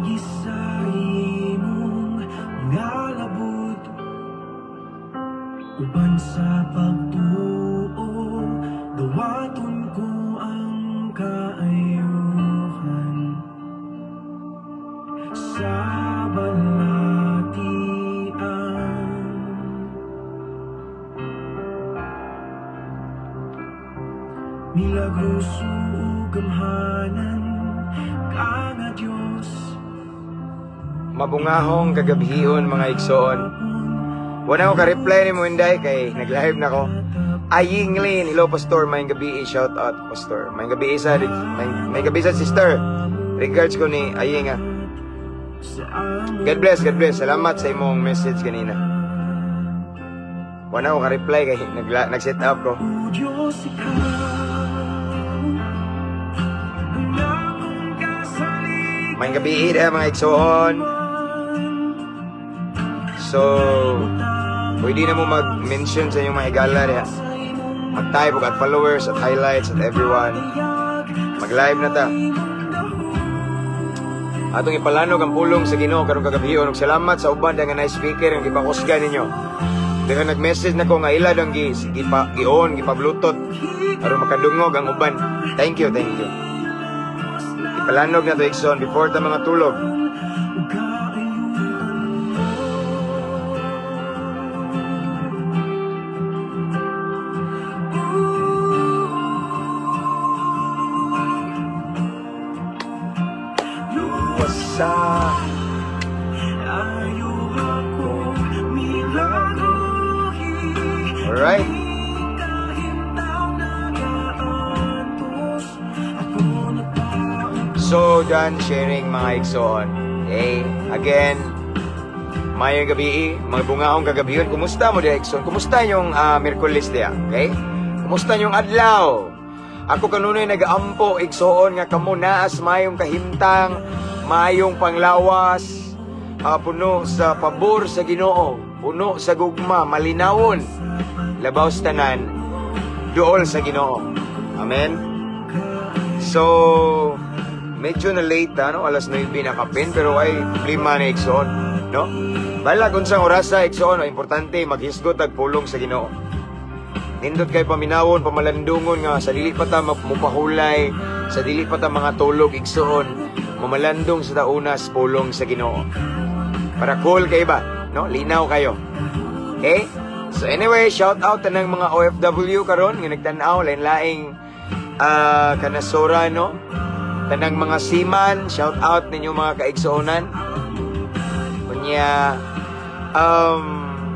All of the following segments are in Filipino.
Pagisay mong ngalabot uban sa pagtuo, dawaton ko ang kaayuhan sa balatian. Milagros ug gamhanan nga Diyos. Mabungahong kagabihon mga igsoon. Wala ko ka-reply ni mo Inday kay nag-live na ko. Aying Lin, hello pastor, may gabi shout out pastor. May gabi sa sister. Regards ko ni Aying ha. God bless, God bless. Salamat sa imong message kanina. Wala ko ka-reply kay nag-set up ko. May gabi mga igsoon. So, pwede na mo mag-mention sa inyong mga igala niya. Mag-type at followers at highlights at everyone. Mag-live na ta. Atong ipalanog ang pulong sa Ginoo karong kagabion. Salamat sa uban nga na speaker ang gipakusga ninyo. Dengan nag-message na ko nga ilad ang gi-on, gipa-bluetooth aron makadungog ang uban. Thank you, thank you. Ipalanog na to igsoon before ta mga tulog. Alright. So, done sharing mga igsoon. Okay? Again, mayong gabi, mga bungahong kagabiyon. Kumusta mo diya igsoon? Kumusta yung Miyerkules diya? Okay? Kumusta yung adlaw? Ako kanunoy nag-aampo igsoon nga kamo naas mayong kahimtang, mayong panglawas, puno sa pabor sa Ginoo, puno sa gugma, malinawon, labaw sa tanan, duol sa Ginoo. Amen. So, medyo na late no? Alas 9 na kapin, pero ay problema na igsoon, no? Bala kung sa orasa igsoon, importante maghisgot ag pulong sa Ginoo. Nindot kay paminawon, pamalandungon nga sa dili pa ta mupahulay, sa dili pa ta mga tulog igsoon, mamalandong sa daunas pulong sa Ginoo. Para cool kay ba, no? Linaw kayo. Okay? So anyway, shout out tanang mga OFW karon nga nagtan-aw lain-laing kanasora, no? Tanang mga seaman, shout out ninyo mga kaigsuonan. Kunya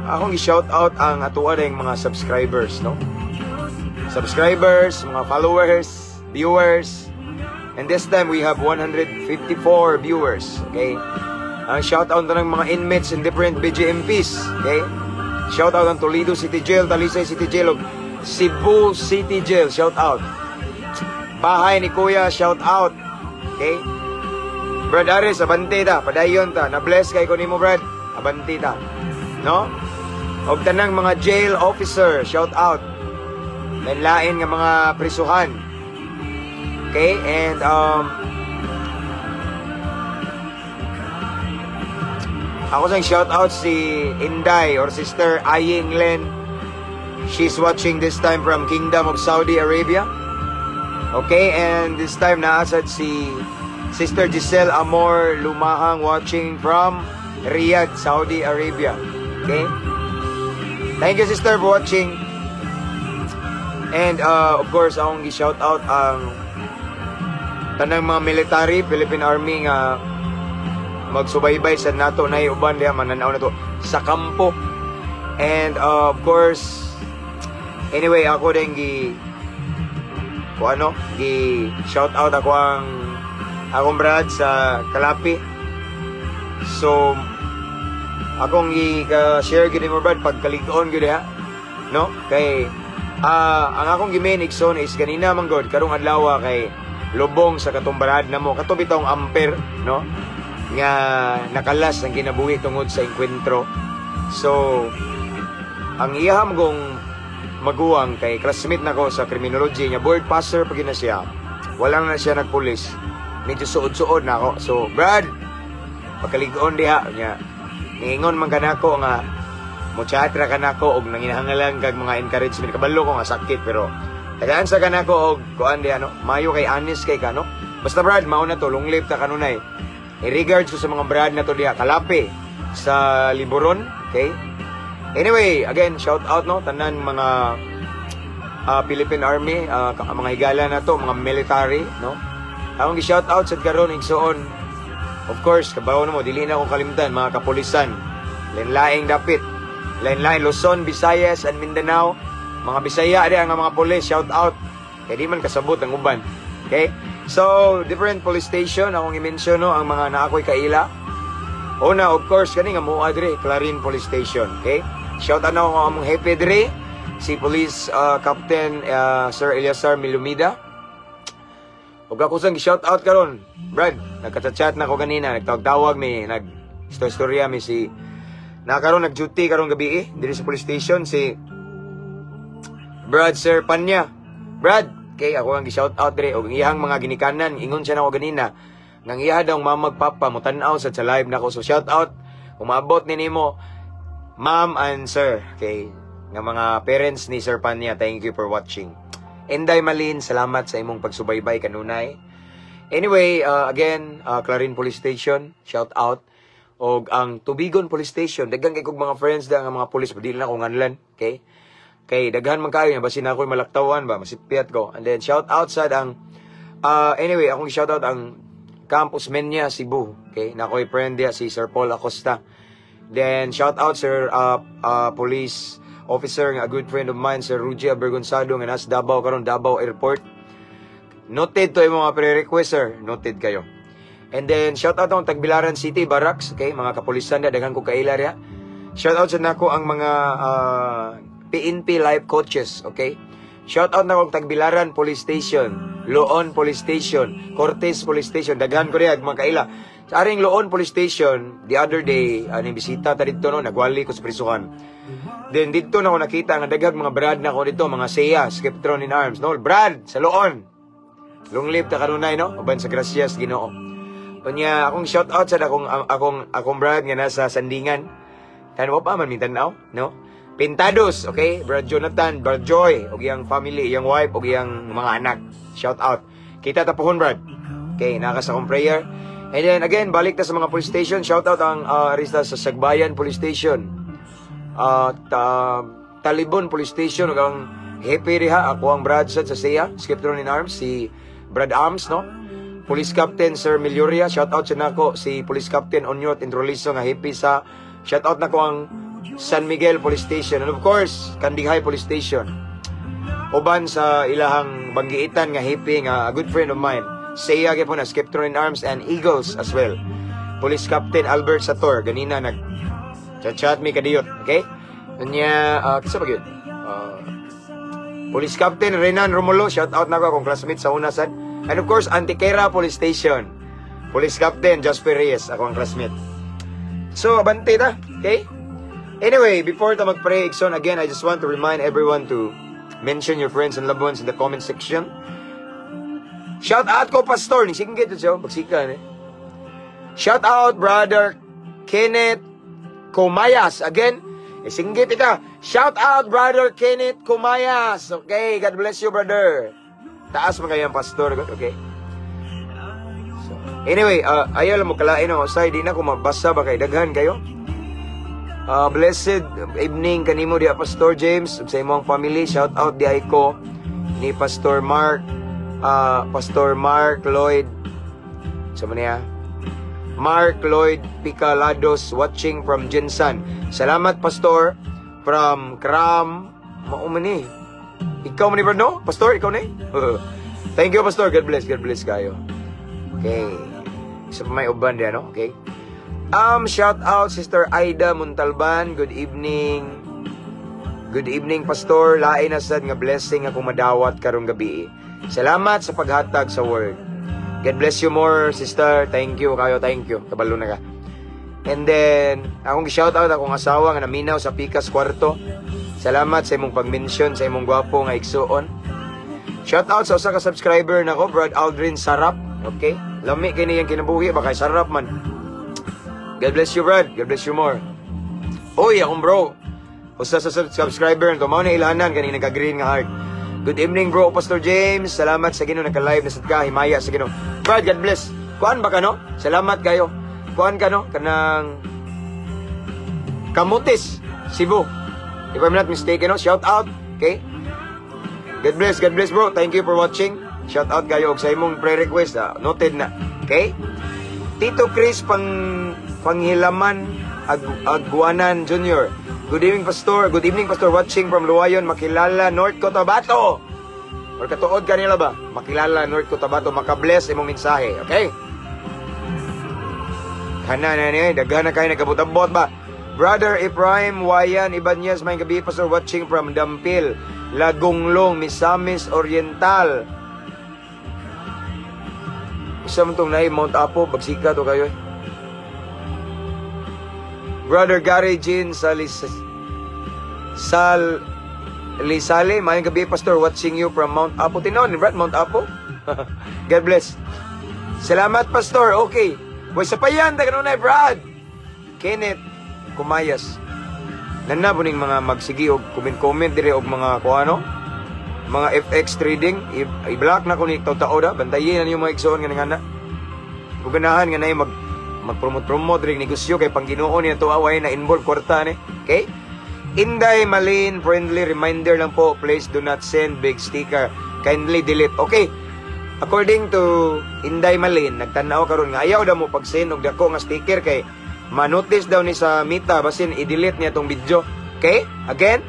akong i-shout out ang atuwa ring mga subscribers, no? Subscribers, mga followers, viewers. And this time we have 154 viewers, okay? Ang shout out ng mga inmates in different BGMPs, okay? Shout out ang Toledo City Jail, Talisay City Jail, Cebu City Jail, shout out. Bahay ni Kuya, shout out. Okay? Brad Aris, abante ta, padayon ta. Na-bless kay ko nimo, Brad. Abante ta. No? Og tanang mga jail officer, shout out. Lain-lain nga mga prisuhan. Okay? And ako sang shout out si Inday or Sister Aying Len. She's watching this time from Kingdom of Saudi Arabia. Okay, and this time naasad si Sister Giselle Amor Lumahang watching from Riyadh, Saudi Arabia. Okay? Thank you, sister, for watching. And of course, akong gi-shout out ang tanang mga military, Philippine Army nga magsubaybay sa NATO na uban diha mananaw na to sa kampo. And of course, anyway, ako din shout out ako akong brad sa Kalapi. So akong i-share gid mo brad pagkaligon gid ha, no? Kay ang akong gimain igsoon is kanina man god karong adlaw kay lubong sa katumbarad na mo kato bitong Ampere, no? Nga nakalas ang kinabuhi tungod sa enkwentro. So ang iyaham kong maguwang kay classmate nako sa criminology nya board passer pag na siya. Wala na siya nagpulis. Medyo suod-suod na ako. So, Brad, pagkaligon diha nya. Niingon man kanako nga muchatra kanako og nanginahanglan kag mga encouragement kabalo ko nga sakit pero tagaan sa kanako og kuan di ano, mayo kay honest kay kano. Basta Brad, mao na to lunglip ta kanunay. I-regards ko sa mga Brad na to diha kalapi sa Liboron, okay? Anyway, again, shout out no tanan mga Philippine Army, mga higala na to, mga military, no? Akong gi-shout out sa karon igsoon. Of course, kabaw na mo dili na ko kalimtan mga kapulisan. Lain-laing dapit. Lain-lain Luzon, Visayas, and Mindanao. Mga Bisaya di ang mga pulis, shout out. Kaya di man kasabot ang uban. Okay? So, different police station akong i-mention no ang mga naakoy kaila. Una, of course, kani nga mo adre Clarin Police Station, okay? Shout out na ako among hepe dre, si Police Captain Sir Eliasar Milumida. Ug ako sang shout out karon, Brad, nagka-chat na ko kanina, nagtawag mi, nag-istorya mi si karon nag-duty karon gabi diri sa police station si Brad Sir Panya. Brad, kay ako ang gi-shout out dre og iyang mga ginikanan, ingon siya nako ganina. Nang iya daw mamagpapa mo tan-aw sa live nako. So shout out umabot ni nimo ma'am and sir, okay, nga mga parents ni Sir Panya, thank you for watching. Enday Malin, salamat sa imong pagsubaybay kanunay. Anyway, again, Clarin Police Station, shout out. Og ang Tubigon Police Station, daghang kay kog mga friends da nga mga police, dili na ko nganlan, okay? Kay daghan man kayo basin ako malaktawan ba, masipyat ko. And then shout out sa ang anyway, akong shout out ang Campus Menya, Cebu. Okay, nakoy friend dia si Sir Paul Acosta. Then shout out Sir Police Officer nga good friend of mine, Sir Rugia Bergonsado nga nas Davao karon, Davao Airport. Noted to yung mga pre-request, sir. Noted kayo. And then shout out ang Tagbilaran City Barracks, okay, mga kapulisan na daghan ko kaila ya. Shout out sa nako ang mga PNP life coaches, okay? Shout out na kong Tagbilaran Police Station, Loon Police Station, Cortez Police Station, daghan ko riyan mga kaila. Sa aring Loon Police Station, the other day, bisita ta dito no, nagwali ko sa prisuhan. Then dito na ako nakita nga daghang mga brad na ko dito, mga Seya, Skeptron in Arms, no? Brad sa Loon. Long live ta kanunay no, uban sa Gracias Ginoo. Kunya akong shout out sa akong brad nga nasa Sandingan. Tanwa pa man Mindanao, no? Pintados, okay? Brad Jonathan, Brad Joy, og iyang family, iyang wife, og iyang mga anak. Shout out. Kita tapuhon, Brad. Okay, nakas akong prayer. And then again, balik ta sa mga police station. Shout out ang arista sa Sagbayan Police Station. Talibon Police Station, og ang hepe riha, ako ang Brad sa Seya, Skeptron in Arms, si Brad Arms, no? Police Captain Sir Milioria, shout out sa nako si Police Captain Onyot Introliso nga hepe sa shout out nako ang San Miguel Police Station, and of course Kandihay Police Station. Uban sa ilahang banggiitan nga hippie nga a good friend of mine, Seya gyapon na Skeptron in Arms and Eagles as well. Police Captain Albert Sator ganina nag chat me kadiyot, okay? Kanya kisa ba gyud? Police Captain Renan Romulo, shout out nako akong classmate sa Unasan. And of course Antiquera Police Station, Police Captain Jasper Reyes, akong classmate. So abante ta, okay? Anyway, before ta mag-pray, so again, I just want to remind everyone to mention your friends and loved ones in the comment section. Shout out ko, Pastor. Nisingit ito siya. Bagsikan eh. Shout out, Brother Kenneth Kumayas. Again, isinggit ika. Shout out, Brother Kenneth Kumayas. Okay, God bless you, brother. Taas mo kayang Pastor. Okay. So, anyway, ayaw lang mo kalain ako. Say, di na ko mabasa ba kay daghan kayo? Blessed evening kanimo dia Pastor James sa imong family. Shout out di ko ni Pastor Mark Lloyd sa maniya Mark Lloyd Picalados watching from Jinsan. Salamat Pastor from Kram maumani. Ikaw man ni no? Pastor, ikaw ni? Thank you Pastor. God bless kayo. Okay. Isa pa may uban dia no? Okay. Shout out Sister Aida Muntalban. Good evening. Good evening, Pastor. Lain na sad nga blessing akong madawat karong gabi. Salamat sa paghatag sa word. God bless you more, sister. Thank you kayo, thank you. Kabalo na ka. And then, akong shout out akong asawa nga naminaw sa Pikas Kwarto. Salamat sa imong pag-mention sa imong gwapo nga igsuon. Shout out sa usa ka subscriber nako, Brad Aldrin Sarap. Okay? Lami kini yang kinabuhi ba kay sarap man. God bless you, Brad. God bless you more. Uy, akong bro. Usa sa subscriber nito, mao na ilanan kani nagka-green nga heart. Good evening, bro, Pastor James. Salamat sa Ginoo nagka-live na sad ka, himaya sa Ginoo. Brad, God bless. Kuan ba ka no? Salamat kayo. Kuan ka no? Kanang Kamutis, Cebu. If I'm not mistaken, no? Shout out. Okay? God bless, bro. Thank you for watching. Shout out kayo og sa imong prayer request. Noted na. Okay? Tito Chris Panghilaman Aguanan Jr. Good evening, Pastor. Good evening, Pastor. Watching from Luwayon, Makilala, North Cotabato. Or katuod kanila ba? Makilala, North Cotabato. Makabless imong mensahe. Okay? Kana na niya. Daghan na kayo nagkabot-abot ba? Brother Ephraim Wayan Ibanez, may gabi, Pastor. Watching from Dampil, Lagunglong, Misamis Oriental. Isa mo itong naib, Mount Apo. Bagsika to kayo eh. Brother Gary Jean Lisale, may gabi, Pastor. Watching you from Mount Apo. Tinon, Brad, Mount Apo. God bless. Salamat, Pastor. Okay. Boy, sa payan, dagan na, Brad. Kenneth Kumayas. Nanabo ning mga magsigi og comment dire og mga kuano, mga FX trading. I-block na ko ni taw-taw da. Bantayin na yung mga igsoon nga nangana. Guganahan nga na yung mag-promote ring negosyo kay Panginoon niya to away na involve kwarta ni. Okay? Inday Malin, friendly reminder lang po, please do not send big sticker. Kindly delete. Okay. According to Inday Malin, nagtanaw karon nga ayaw daw mo pag-send og dako nga sticker kay manotice daw ni sa Mita basin i-delete niya tong video. Okay? Again,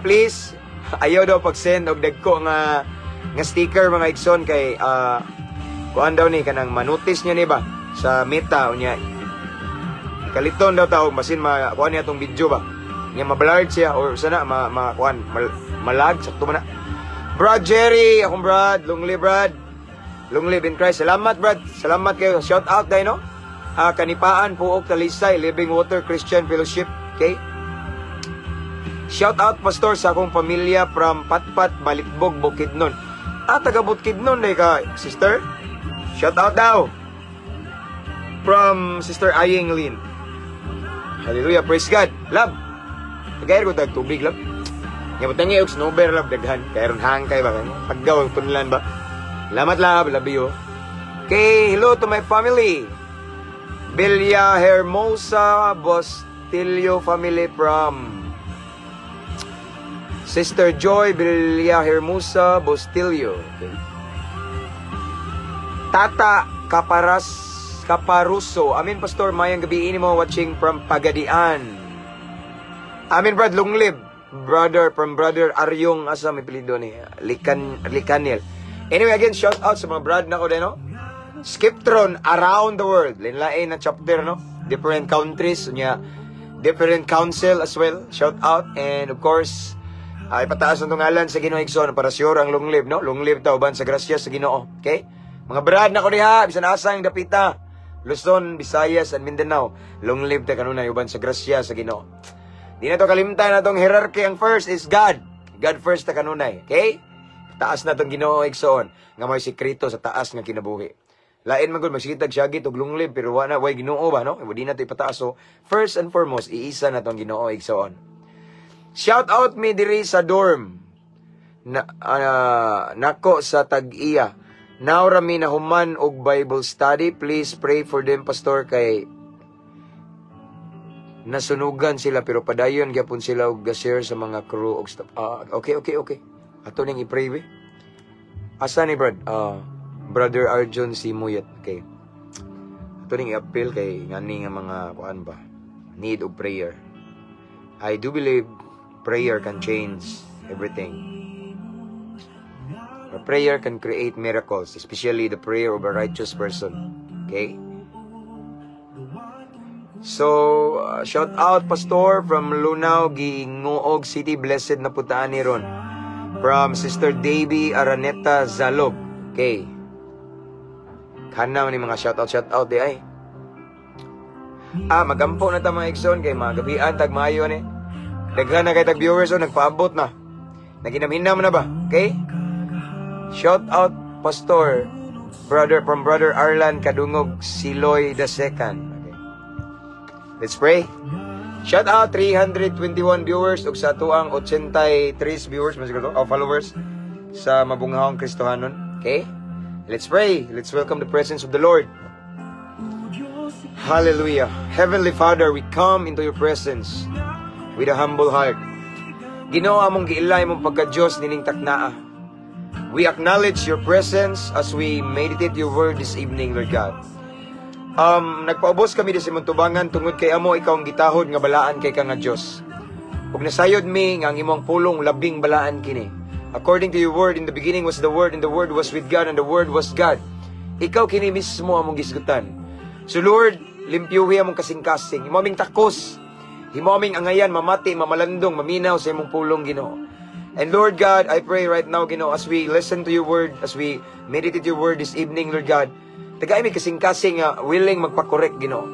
please ayaw daw pag-send og dagko nga sticker mga igsoon kay kuan daw ni kanang manotice niya ni ba sa Meta unya. Kaliton daw taog basin kuan niya tong video ba. Niya ma-blurred siya or sana kuan malag sakto man na. Brad Jerry, akong Brad, long live Brad. Long live in Christ. Salamat Brad. Salamat kayo. Shout out dai no. Kanipaan Puok Talisay, Living Water Christian Fellowship. Okay? Shout out Pastor sa akong pamilya from Patpat, Balitbog, Bukidnon. Taga Bukidnon day ka, sister. Shout out daw. From Sister Aying Lin. Hallelujah, praise God. Love. Tagay ko dag tubig love. Nya butangi og snowbear love daghan. Kay ron hangkay ba kanyo? Paggaw tunlan ba? Salamat love you. Okay, hello to my family. Villa Hermosa Bostillo family from Sister Joy Villa Hermosa Bostillo. Okay. Tata Caparuso. Amin Pastor, mayang gabi ini mo watching from Pagadian. Amin Brad, long live. Brother from Brother Aryong asa may pilido ni Licanil. Anyway, again, shout out sa mga brad na ko din, no? Skiptron around the world. Linlain na chapter, no? Different countries, niya, different council as well. Shout out. And of course, ipataas ng tungalan sa Ginoo Igsoon para sure ang long live, no? Long live tauban sa grasya sa Ginoo. Okay? Mga brad na ko diha, bisan asang dapita. Luzon, Visayas, and Mindanao. Long live ta kanunay uban sa grasya sa Ginoo. Di na to kalimtan na tong hierarchy. Ang first is God. God first ta kanunay. Okay? Taas na tong Ginoo Igsoon nga may sekreto sa taas nga kinabuhi. Lain man gud magsitag syagit og long live pero wala way Ginoo ba no? Di na to ipataas. So, first and foremost, iisa na tong Ginoo Igsoon. Shout out me diri sa dorm. Nako sa Tag-iya. Now rami na human og Bible study. Please pray for them Pastor kay nasunugan sila pero padayon gyapon sila og ga-share sa mga crew og staff. Okay. Ato ning i-pray we. Asa ni Brad? Brother Arjun Simuyat. Okay. Ato ning i-appeal kay ngani nga mga kuan ba? Need of prayer. I do believe prayer can change everything. A prayer can create miracles, especially the prayer of a righteous person. Okay? So, shout out Pastor from Lunao, Gingoog City. Blessed na putaan ni ron. From Sister Davy Araneta Zalog. Okay. Kana ni mga shout out di ay. Magampo na ta mga igsoon kay mga gabian tag maayo ni. Daghan na kay tag viewers o nagpaabot na. Naginamhinam na ba? Okay? Shout out Pastor Brother Arlan Kadungog Siloy II. Okay. Let's pray. Shout out 321 viewers ug sa tuang 83 viewers followers sa mabungahong Kristohanon. Okay? Let's pray. Let's welcome the presence of the Lord. Hallelujah. Heavenly Father, we come into your presence with a humble heart. Ginoo, among giilay mong pagka-Diyos nining taknaa. We acknowledge your presence as we meditate your word this evening, Lord God. Nagpaubos kami di sa imong tubangan tungod kay amo ikaw ang gitahod nga balaan kay ka nga Diyos. Ug nasayod mi nga ang imong pulong labing balaan kini. According to your word, in the beginning was the word, and the word was with God, and the word was God. Ikaw kini mismo among gisgutan. So Lord, limpyuhi among kasing-kasing. Himo aming takos. Himo aming angayan, mamati, mamalandong, maminaw sa imong pulong, Ginoo. And Lord God, I pray right now, Ginoo, as we listen to your word, as we meditate your word this evening, Lord God, tagay mi kasing-kasing willing magpakorek, Ginoo.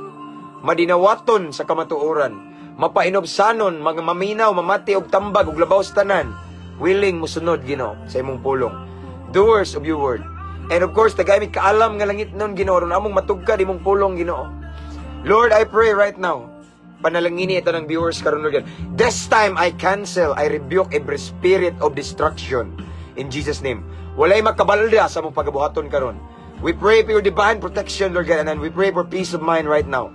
Madinawaton sa kamatuoran, mapainobsanon, maminaw, mamati og tambag og labaw sa tanan, willing musunod, Ginoo, sa imong pulong. Doers of your word. And of course, tagay mi kaalam nga langit nun, Ginoo, ron among matugkad imong pulong, Ginoo. Lord, I pray right now, panalangini ito ng viewers karon, Lord God. This time, I cancel, I rebuke every spirit of destruction in Jesus' name. Walay makabalda sa mong pagabuhaton karon. We pray for your divine protection, Lord God, and we pray for peace of mind right now.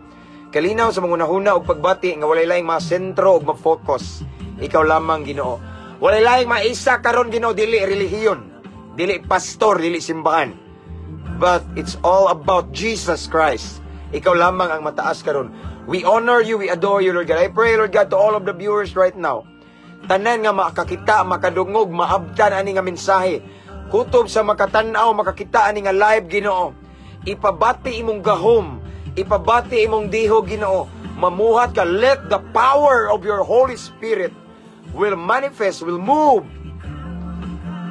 Kalinaw sa mga unahuna og pagbati nga walay laing mga sentro og ma-focus. Ikaw lamang, Ginoo. Walay laing maisa karon, Ginoo, dili relihiyon, dili pastor, dili simbahan. But it's all about Jesus Christ. Ikaw lamang ang mataas karon. We honor you, we adore you, Lord God. I pray, Lord God, to all of the viewers right now. Tanan nga makakita, makadungog, maabtan ani nga mensahe. Kutob sa makatanaw, makakita ani nga live, Ginoo. Ipabati imong gahom, ipabati imong diho, Ginoo. Mamuhat ka. Let the power of your Holy Spirit will manifest, will move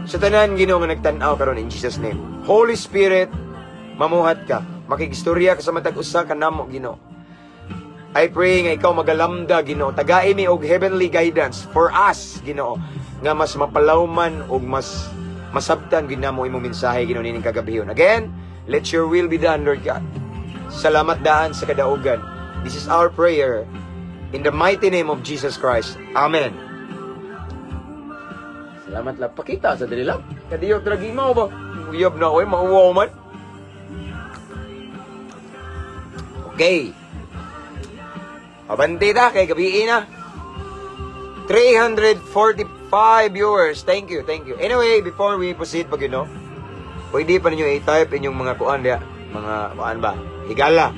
sa tanan, Ginoo, nga nagtanaw karon in Jesus' name. Holy Spirit, mamuhat ka. Makigistorya ka sa matag usa kanamo, Ginoo. I pray nga ikaw magalamda, Ginoo. Tagay mi og heavenly guidance for us, Ginoo, nga mas mapalawman og mas masabtan ginamo imong mensahe, Ginoo, nining kagabihon. Again, let your will be done, Lord God. Salamat daan sa kadaugan. This is our prayer in the mighty name of Jesus Christ. Amen. Salamat lang. Pakita sa dili lang. Kadiyo tragi mo ba? Uyab na oy, mauwaw man. Okay. Abanti na, kay gabi na. 345 viewers. Thank you, thank you. Anyway, before we proceed, pag pwede pa ninyo i-type inyong mga kuan diya. Mga kuan ba? Higala.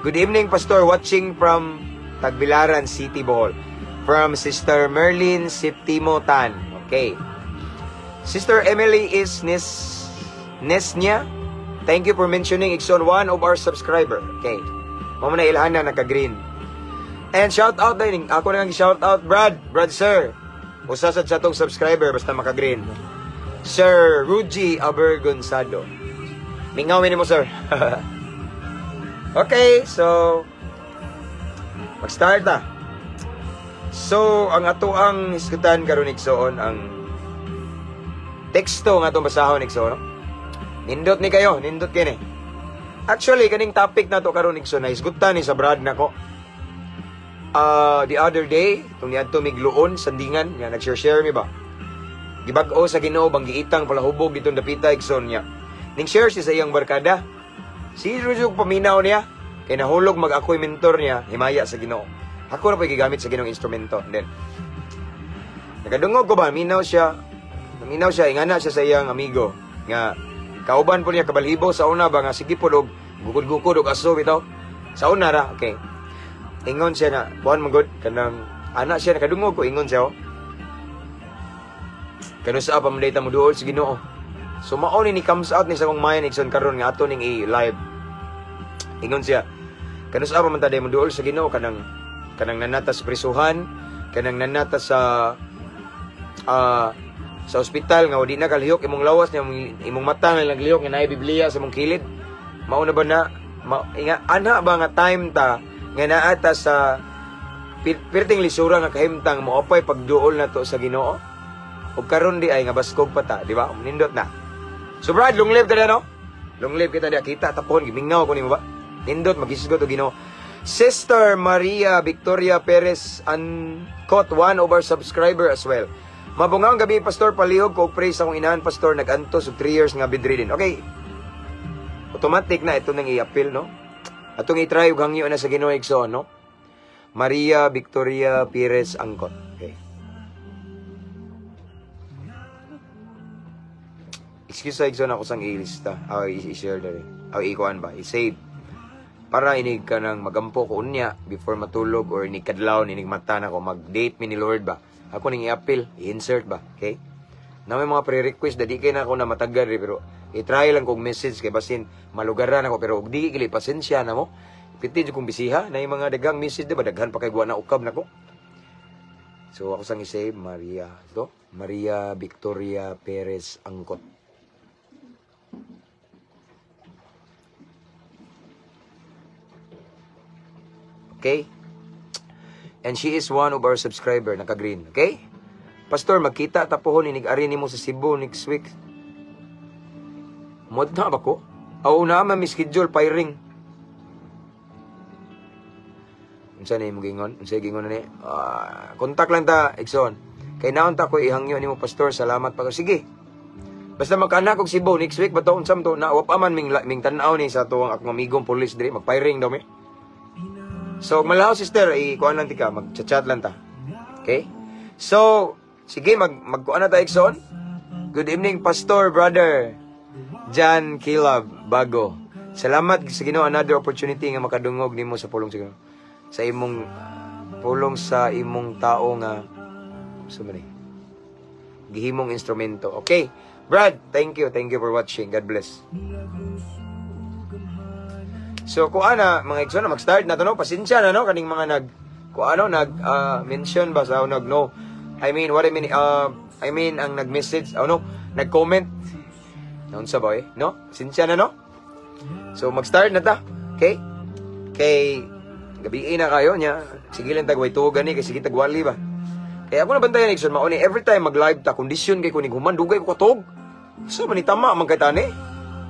Good evening, Pastor. Watching from Tagbilaran City, Bohol. From Sister Merlin Septimo Tan. Okay. Sister Emily is Nesnya. Thank you for mentioning Ikson, one of our subscriber. Okay. Mama na ilhana, naka-green. And shout out din. Ako na shout out, Brad, sir. Usasad sa tong subscriber, basta maka-green. Sir Ruji Abergonzado. Mingawin mo, sir. Okay, so mag-start na. So, ang ato ang iskutan karon Ikson, ang teksto nga itong basahon Ikson, no? Nindot ni kayo, nindot kini. Actually, kaning topic na to karon Ikson, na isgutan ni sa Brad nako. The other day, itong niadto migluon, sandingan, nga nag-share mi ba? Gibag-o sa Ginoo, bang giitang palahubog ditong dapita Ikson niya. Ning share siya sa iyang barkada. Si Rujug paminaw niya, kay nahulog mag-ako'y mentor niya, himaya sa Ginoo. Ako na po gigamit sa Ginoong instrumento. And then, nakadungog ko ba, minaw siya, ingana siya sa iyang amigo, nga, kauban po niya kabalhibo sa una ba nga sige po og gukod-gukod og aso bitaw. Sa una ra, okay. Ingon siya na, buwan magod kanang anak siya nakadungog ko, ingon siya, oh. Kano sa pa mandayta mo duol sa Ginoo. So mao ni comes out ni sa kong mayan Ikson karon nga ato ning i-live. Ingon siya, kano sa pa man taday mo duol sa Ginoo kanang nanatas prisuhan, kanang nanatas sa ospital nga di na kalihok imong lawas niya, imong mata nga naglihok nga naay Biblia sa imong kilid. Mao na ba na ana ba nga time ta nga naata sa pirting lisura nga kahimtang mo apay pagduol na to sa Ginoo. Ug karon di ay nga baskog pa ta, di ba? Nindot na. So Brad, long live ka na, no? Long live kita diya, kita tapon gimingaw ko nimo ba? Nindot magisgot og Ginoo. Sister Maria Victoria Perez Ancot, one of our subscriber as well. Mabungang gabi, Pastor, palihog ko praise akong inahan, Pastor, nag-antos og 3 years nga bedridden. Okay, automatic na ito nang i-appeal, no? Atong i-try ug hangyo na sa Ginoo igsoon, no? Maria Victoria Perez Ancot. Okay. Excuse sa igsoon ako sang ilista. I-share na rin. I-kuan ba? I-save. Para inig ka nang magampo ko unya before matulog or inig kadlaw, inig mata na ko, mag-date mi ni Lord ba? Ako ning i-appeal, i-insert ba? Okay? Na may mga pre-request, dadi kay na ako na matagal pero i-try lang kong message kay basin malugaran ako pero og di gili pasensya na mo. Piti jud kong bisiha na yung mga daghang message diba daghan pa kay guwa na ukab nako. So ako sang i-save Maria. Ito, Maria Victoria Perez Ancot. Okay? And she is one of our subscriber, naka-green. Okay? Pastor, magkita tapohon inig-ari nimo sa Cebu next week. Mod na ba ko? Aw na man mi schedule firing. Unsa ni mo gingon? Unsa gingon ni? Kontak lang ta, Ikson. Kay naon ta ko ihangyo nimo, Pastor. Salamat pa. Sige. Basta magkaanak og Cebu next week bato unsam to na wapa man ming tan-aw ni sa tuwang akong amigong police diri mag-firing daw mi. So, malaw sister, kuan lang tika, mag-chat lang ta. Okay? So, sige, mag-kuan na tayo, Ikson. Good evening, Pastor, brother. John Kilab, Bago. Salamat sa Ginoo, another opportunity nga makadungog nimo sa pulong sa Ginoo. Sa imong, pulong sa imong tao nga, sumali, gihimong instrumento. Okay? Brad, thank you for watching. God bless. So, kuana, mga Ikson, mag-start na to, no? Pasensya na, no? Kaning mga mention ba sa no? I mean, ang nag-message, nag-comment. Naon sa boy, no? Pasensya na, no? So, mag-start na ta. Okay? Kay, gabi na kayo niya. Sige lang tagway tugan ni, kasi tagwali ba? Kaya ako nabantayan, Ikson, mauni, every time mag-live ta, kondisyon kay kuning human, dugay ko katog. So, manitama, magkatani.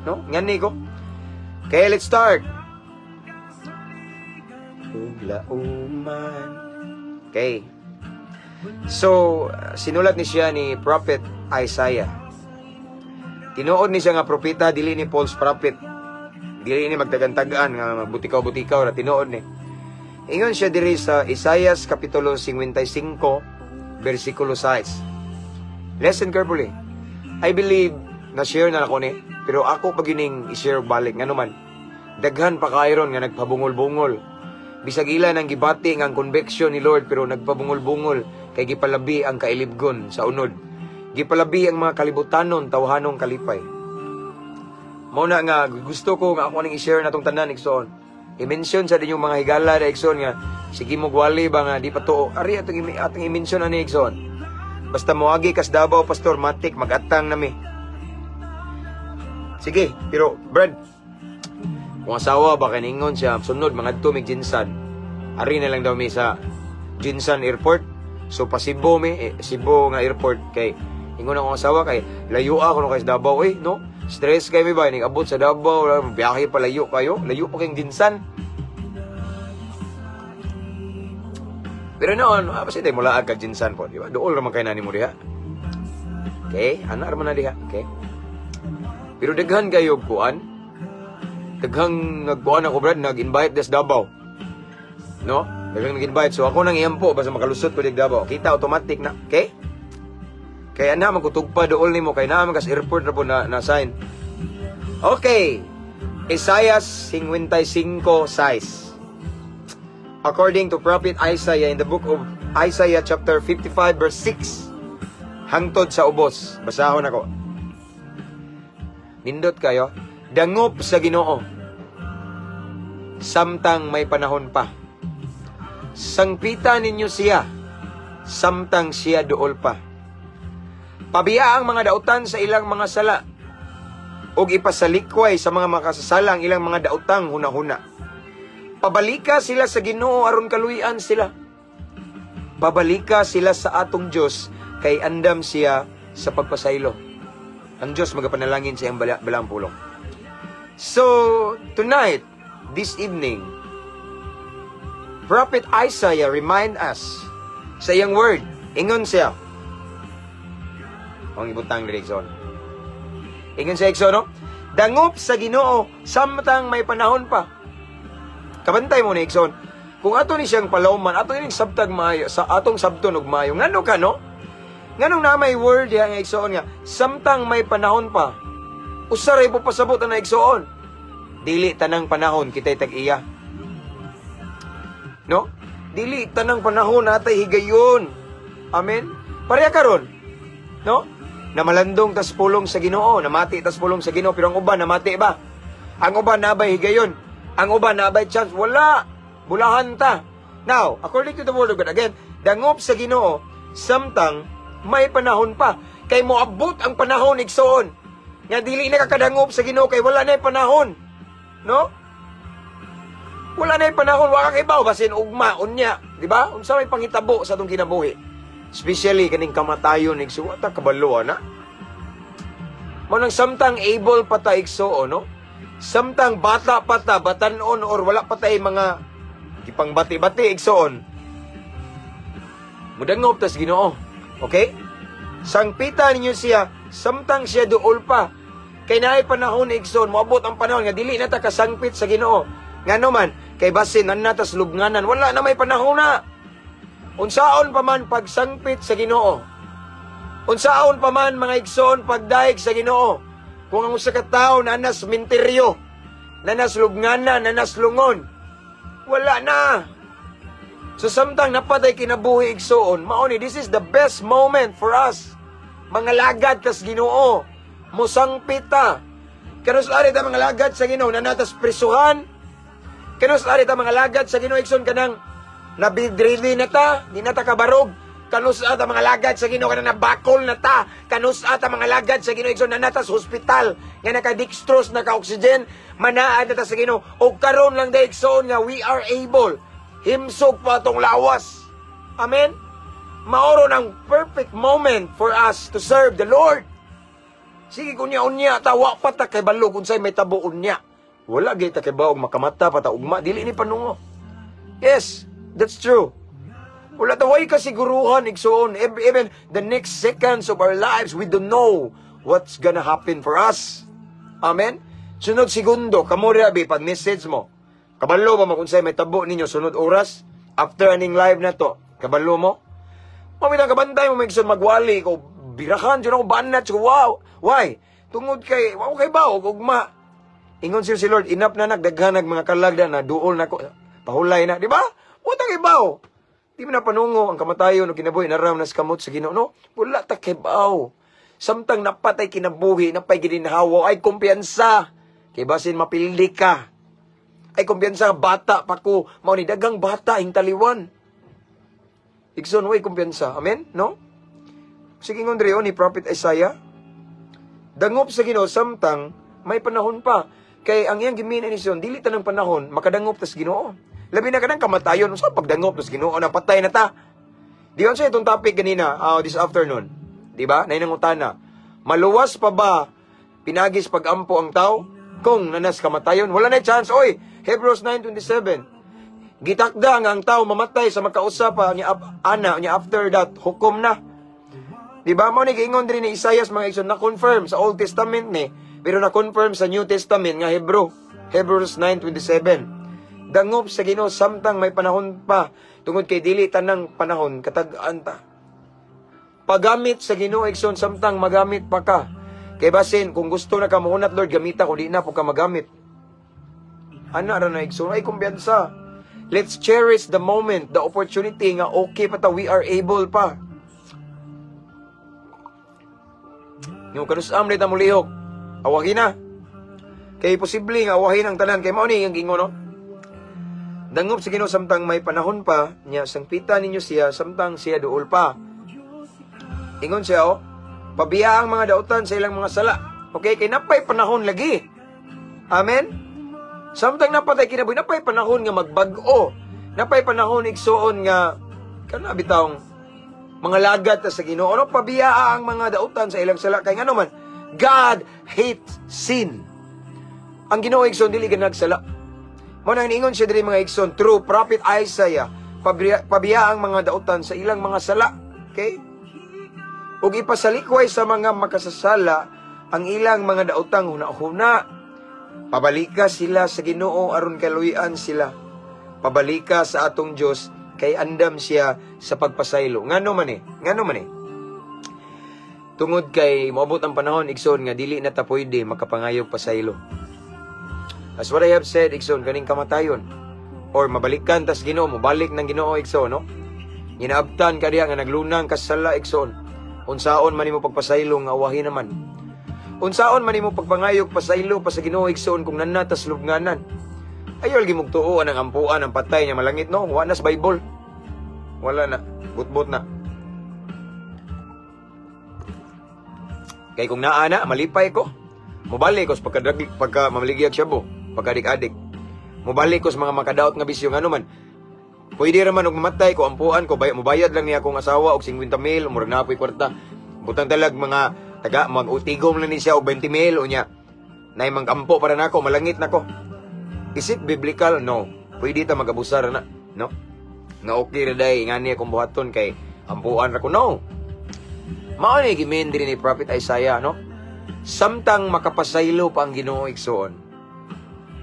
No? Ngan ni ko. Okay, let's start. Okay. So, sinulat ni siya ni Prophet Isaiah. Tinuod ni siya nga propeta, dili ni false prophet. Dili ni magtagan-tagaan nga butikaw-butikaw na tinuod ni. Ingon siya diri sa Isaiah kapitulo 55, versikulo 6. Listen carefully. I believe na share na ako ni, pero ako pag gining i-share balik nga naman. Daghan pa kairon nga nagpabungol-bungol. Bisag ilan ang gibati nga ang conviction ni Lord pero nagpabungol-bungol kay gipalabi ang kailibgon sa unod. Gipalabi ang mga kalibutanon tawhanong kalipay. Mao na nga gusto ko nga ako ning i-share natong tanan Ikson. I-mention sa dinyong mga higala na Ikson nga sige mo gwali ba nga di pa tuo. Ari atong i-mention ani Ikson. Basta moagi kas Davao Pastor matik mag-atang nami. Sige, pero Brad, kung asawa ba kaningon siya, sunod, mga tumig Jinsan. Ari na lang daw may sa Jinsan Airport. So, pa Cebu Cebu nga airport. Kay, ingon akong asawa kay, layo ako nung kay Davao. No? Stress kayo may ba? Nag-abot sa Davao, biyahe pa layo kayo. Layo pa kayong Jinsan. Pero noon, kasi tayo mula agad Jinsan po. Diba? Dool naman kayo nani mo diha. Okay? Anak naman na diha. Okay? Pero daghan kayo kuan. Daghang nagkuhan ako, Brad, nag-invite des Davao. No? Daghang nag-invite. So, ako nang iyampo, basta makalusot ko dig Davao. Kita, automatic na. Okay? Kaya na, magkutugpa dool ni mo. Kaya na, magas airport na po na-sign. Okay. Isaiah 55, 6. According to Prophet Isaiah in the book of Isaiah chapter 55, verse 6. Hangtod sa ubos. Basahon ako. Nindot kayo. Dangop sa Ginoo, samtang may panahon pa. Sangpita ninyo siya, samtang siya dool pa. Pabiya ang mga dautan sa ilang mga sala, ug ipasalikway sa mga makasasala ang ilang mga dautang hunahuna. Pabalika sila sa Ginoo aron kaluyan sila. Pabalika sila sa atong Dios kay andam siya sa pagpasaylo. Ang Dios magapanalangin sa iyang balang pulong. So, tonight, this evening, Prophet Isaiah remind us sa iyang word. Ingon siya. Ang ibutang direksyon. Ingon siya, Ikso, no? Dangop sa Ginoo samtang may panahon pa. Kabantay mo ni Ikson. Kung ato ni siyang palawman, ato ni sabtag maayo, sa atong sabton ug maayo. Ngano ka, no? Nganong na may word ya nga Ikson nga, samtang may panahon pa. Usaray po pasabot na Ikson. Dili tanang panahon kita'y tag-iya. No? Dili tanang panahon natay higayon. Amen? Pareha karon. No? Namalandong tas pulong sa Ginoo, namati tas pulong sa Ginoo, pero ang uban namati ba? Ang uban nabay higayon. Ang uban nabay chance, wala. Bulahan ta. Now, according to the word of God, again, dangop sa Ginoo samtang may panahon pa. Kay moabot ang panahon Igsoon. Nga dili na kakadangop sa Ginoo kay wala na panahon. No? Wala na panahon, wala kay baw basin ugma unya, di ba? Unsa may pangitabo sa atong kinabuhi. Especially kaning kamatayon Igsoon, ta kabalo na. Mo nang samtang able pa ta Igsoon, no? Samtang bata pa ta, batanon or wala pa tay mga ipangbati-bati Igsoon. Mudangop tas Ginoo. Okay? Sangpita ninyo siya samtang siya duol pa. Kay naay panahon Igsoon, moabot ang panahon nga dili na ta kasangpit sa Ginoo. Ngano man, kay basin natas lubnganan, wala na may panahon na. Unsaon pa man pagsangpit sa Ginoo. Unsaon pa man mga Igsoon pagdaig sa Ginoo. Kung ang usa ka tawo nanas minteryo, nanas lubnganan, nanas lungon, wala na. So samtang napatay kinabuhi Igsoon, mao ni this is the best moment for us. Mga lagad kas Ginoo, musangpit ta. Kanus ari ta mga lagad sa Ginoo nanatas prisuhan. Kanus ari ta mga lagad sa Ginoo Igsoon kanang nabidrili na ta, di na ta kabarog. Kanus ata mga lagad sa Ginoo kanang nabakol na ta. Kanus ata mga lagad sa Ginoo Igsoon nanatas hospital nga naka-dextrose, naka-oxygen, manaad na ta sa Ginoo. O karon lang dai Igsoon nga we are able himsog pa tong lawas. Amen? Maoro ng perfect moment for us to serve the Lord. Sige kunya-unya, tawa pa ta kay balog unsay may tabo unya. Wala gay ta kay baog makamata pa ta ugma dili ni panungo. Yes, that's true. Wala ta way kasiguruhan Igsoon. Even the next seconds of our lives, we don't know what's gonna happen for us. Amen? Sunod segundo, kamo rabi pag message mo. Kabalo ba makunsay may tabo ninyo sunod oras after aning live na to? Kabalo mo? Mamitang kabantay mo Igsoon magwali ko birahan dyan ako banat ko wow. Why? Tungod kay wow kay baog ugma. Ingon siya si Lord, inap na nagdaghanag mga kalagda na duol na ko pahulay na, di ba? Wala kay bawo. Di mo na panungo ang kamatayon o kinabuhi naram na kamot sa Ginoo, no? Wala ta kay bawo. Samtang napatay kinabuhi, napay gininhawo, ay kumpiyansa. Kay basin mapildi ka. Ay kumpiyansa bata pa ko, mao ni dagang bata ing taliwan. Igsoon way kumpiyansa. Amen? No? Sige ngon diri ni Prophet Isaiah. Dangop sa Ginoo samtang may panahon pa. Kay ang iyang gimina ni Sion, dili tanang panahon makadangop tas Ginoo. Labi na kanang kamatayon sa pagdangop tas Ginoo na patay na ta. Diyon sa itong topic kanina this afternoon. Di ba? Nainangutana. Maluwas pa ba pinagis pagampo ang tao kung nanas kamatayon? Wala na chance. Oy, Hebrews 9:27. Gitakda nga ang tao mamatay sa makausap niya niya after that hukom na. Di ba? Mao ni giingon diri ni Isaiah mga igsoon na confirm sa Old Testament ni, pero na confirm sa New Testament nga Hebrews 9:27. Dangop sa Ginoo samtang may panahon pa, tungod kay dili tanang panahon katag-an ta. Pagamit sa Ginoo igsoon samtang magamit pa ka. Kay basin kung gusto na ka muunat Lord gamita ko di na po ka magamit. Ana ra na igsoon ay kumbiyansa. Let's cherish the moment, the opportunity nga okay pa ta, we are able pa. Yung kanusam na mulihok, awahin na. Kay posible nga awahin ang tanan. Kay mao ni yung gingon, no? Dangop sa Ginoo samtang may panahon pa, niya sangpita ninyo siya samtang siya duol pa. Ingon siya, pabiya ang mga dautan sa ilang mga sala. Okay, kay napay panahon lagi. Amen? Samtang napatay kinabuhi, napay panahon nga magbag-o. Napay panahon igsuon nga kana bitawng mga lagat sa Ginoo. Ano pabiya ang mga dautan sa ilang sala kay ngano man God hates sin. Ang Ginoo igsoon dili ka nagsala. Mo nang niingon siya diri mga igsoon, true prophet Isaiah pabiya ang mga dautan sa ilang mga sala. Okay? Ug ipasalikway sa mga makasasala ang ilang mga daotang huna-huna. Pabalika sila sa Ginoo aron kaluyan sila. Pabalika sa atong Dios kay andam siya sa pagpasaylo. Ngano man eh. Tungod kay moabot ang panahon igsoon nga dili na ta pwede makapangayog pasaylo. As what I have said, igsoon, kaning kamatayon. Or mabalikan, tas Ginoo, mabalik ng Ginoo, igsoon, no? Ginaabtan ka diya nga naglunang kasala, igsoon. Unsaon man nimo pagpasaylo nga awahi naman. Unsaon man nimo pagpangayog pasaylo pa sa Ginoo, igsoon, kung nanatas lubnganan. Ayol gimugtuon ang ampuan ang patay nga malangit, no? Wala na sa Bible. Wala na. Butbot na. Kay kung naa na, malipay ko. Mubalik ko sa pagka mamaligiyag siya bo. Pagkadik-adik. Mubalik ko sa mga makadaot nga bisyo. Ano man, pwede raman og mamatay ko, ampuan ko, mubayad lang niya akong asawa og 50,000, umurang na po'y kwarta. Butang talag mga mag-utigom lang ni siya og 20,000 o niya. Na kampo para nako, malangit nako. Is it biblical? No. Pwede ta mag-abusar na, no? Nga okay ra day nga niya kung buhaton kay ampuan ra ko, no. Mao ni gimen diri ni Prophet Isaiah, no? Samtang makapasaylo pa ang Ginoo igsoon.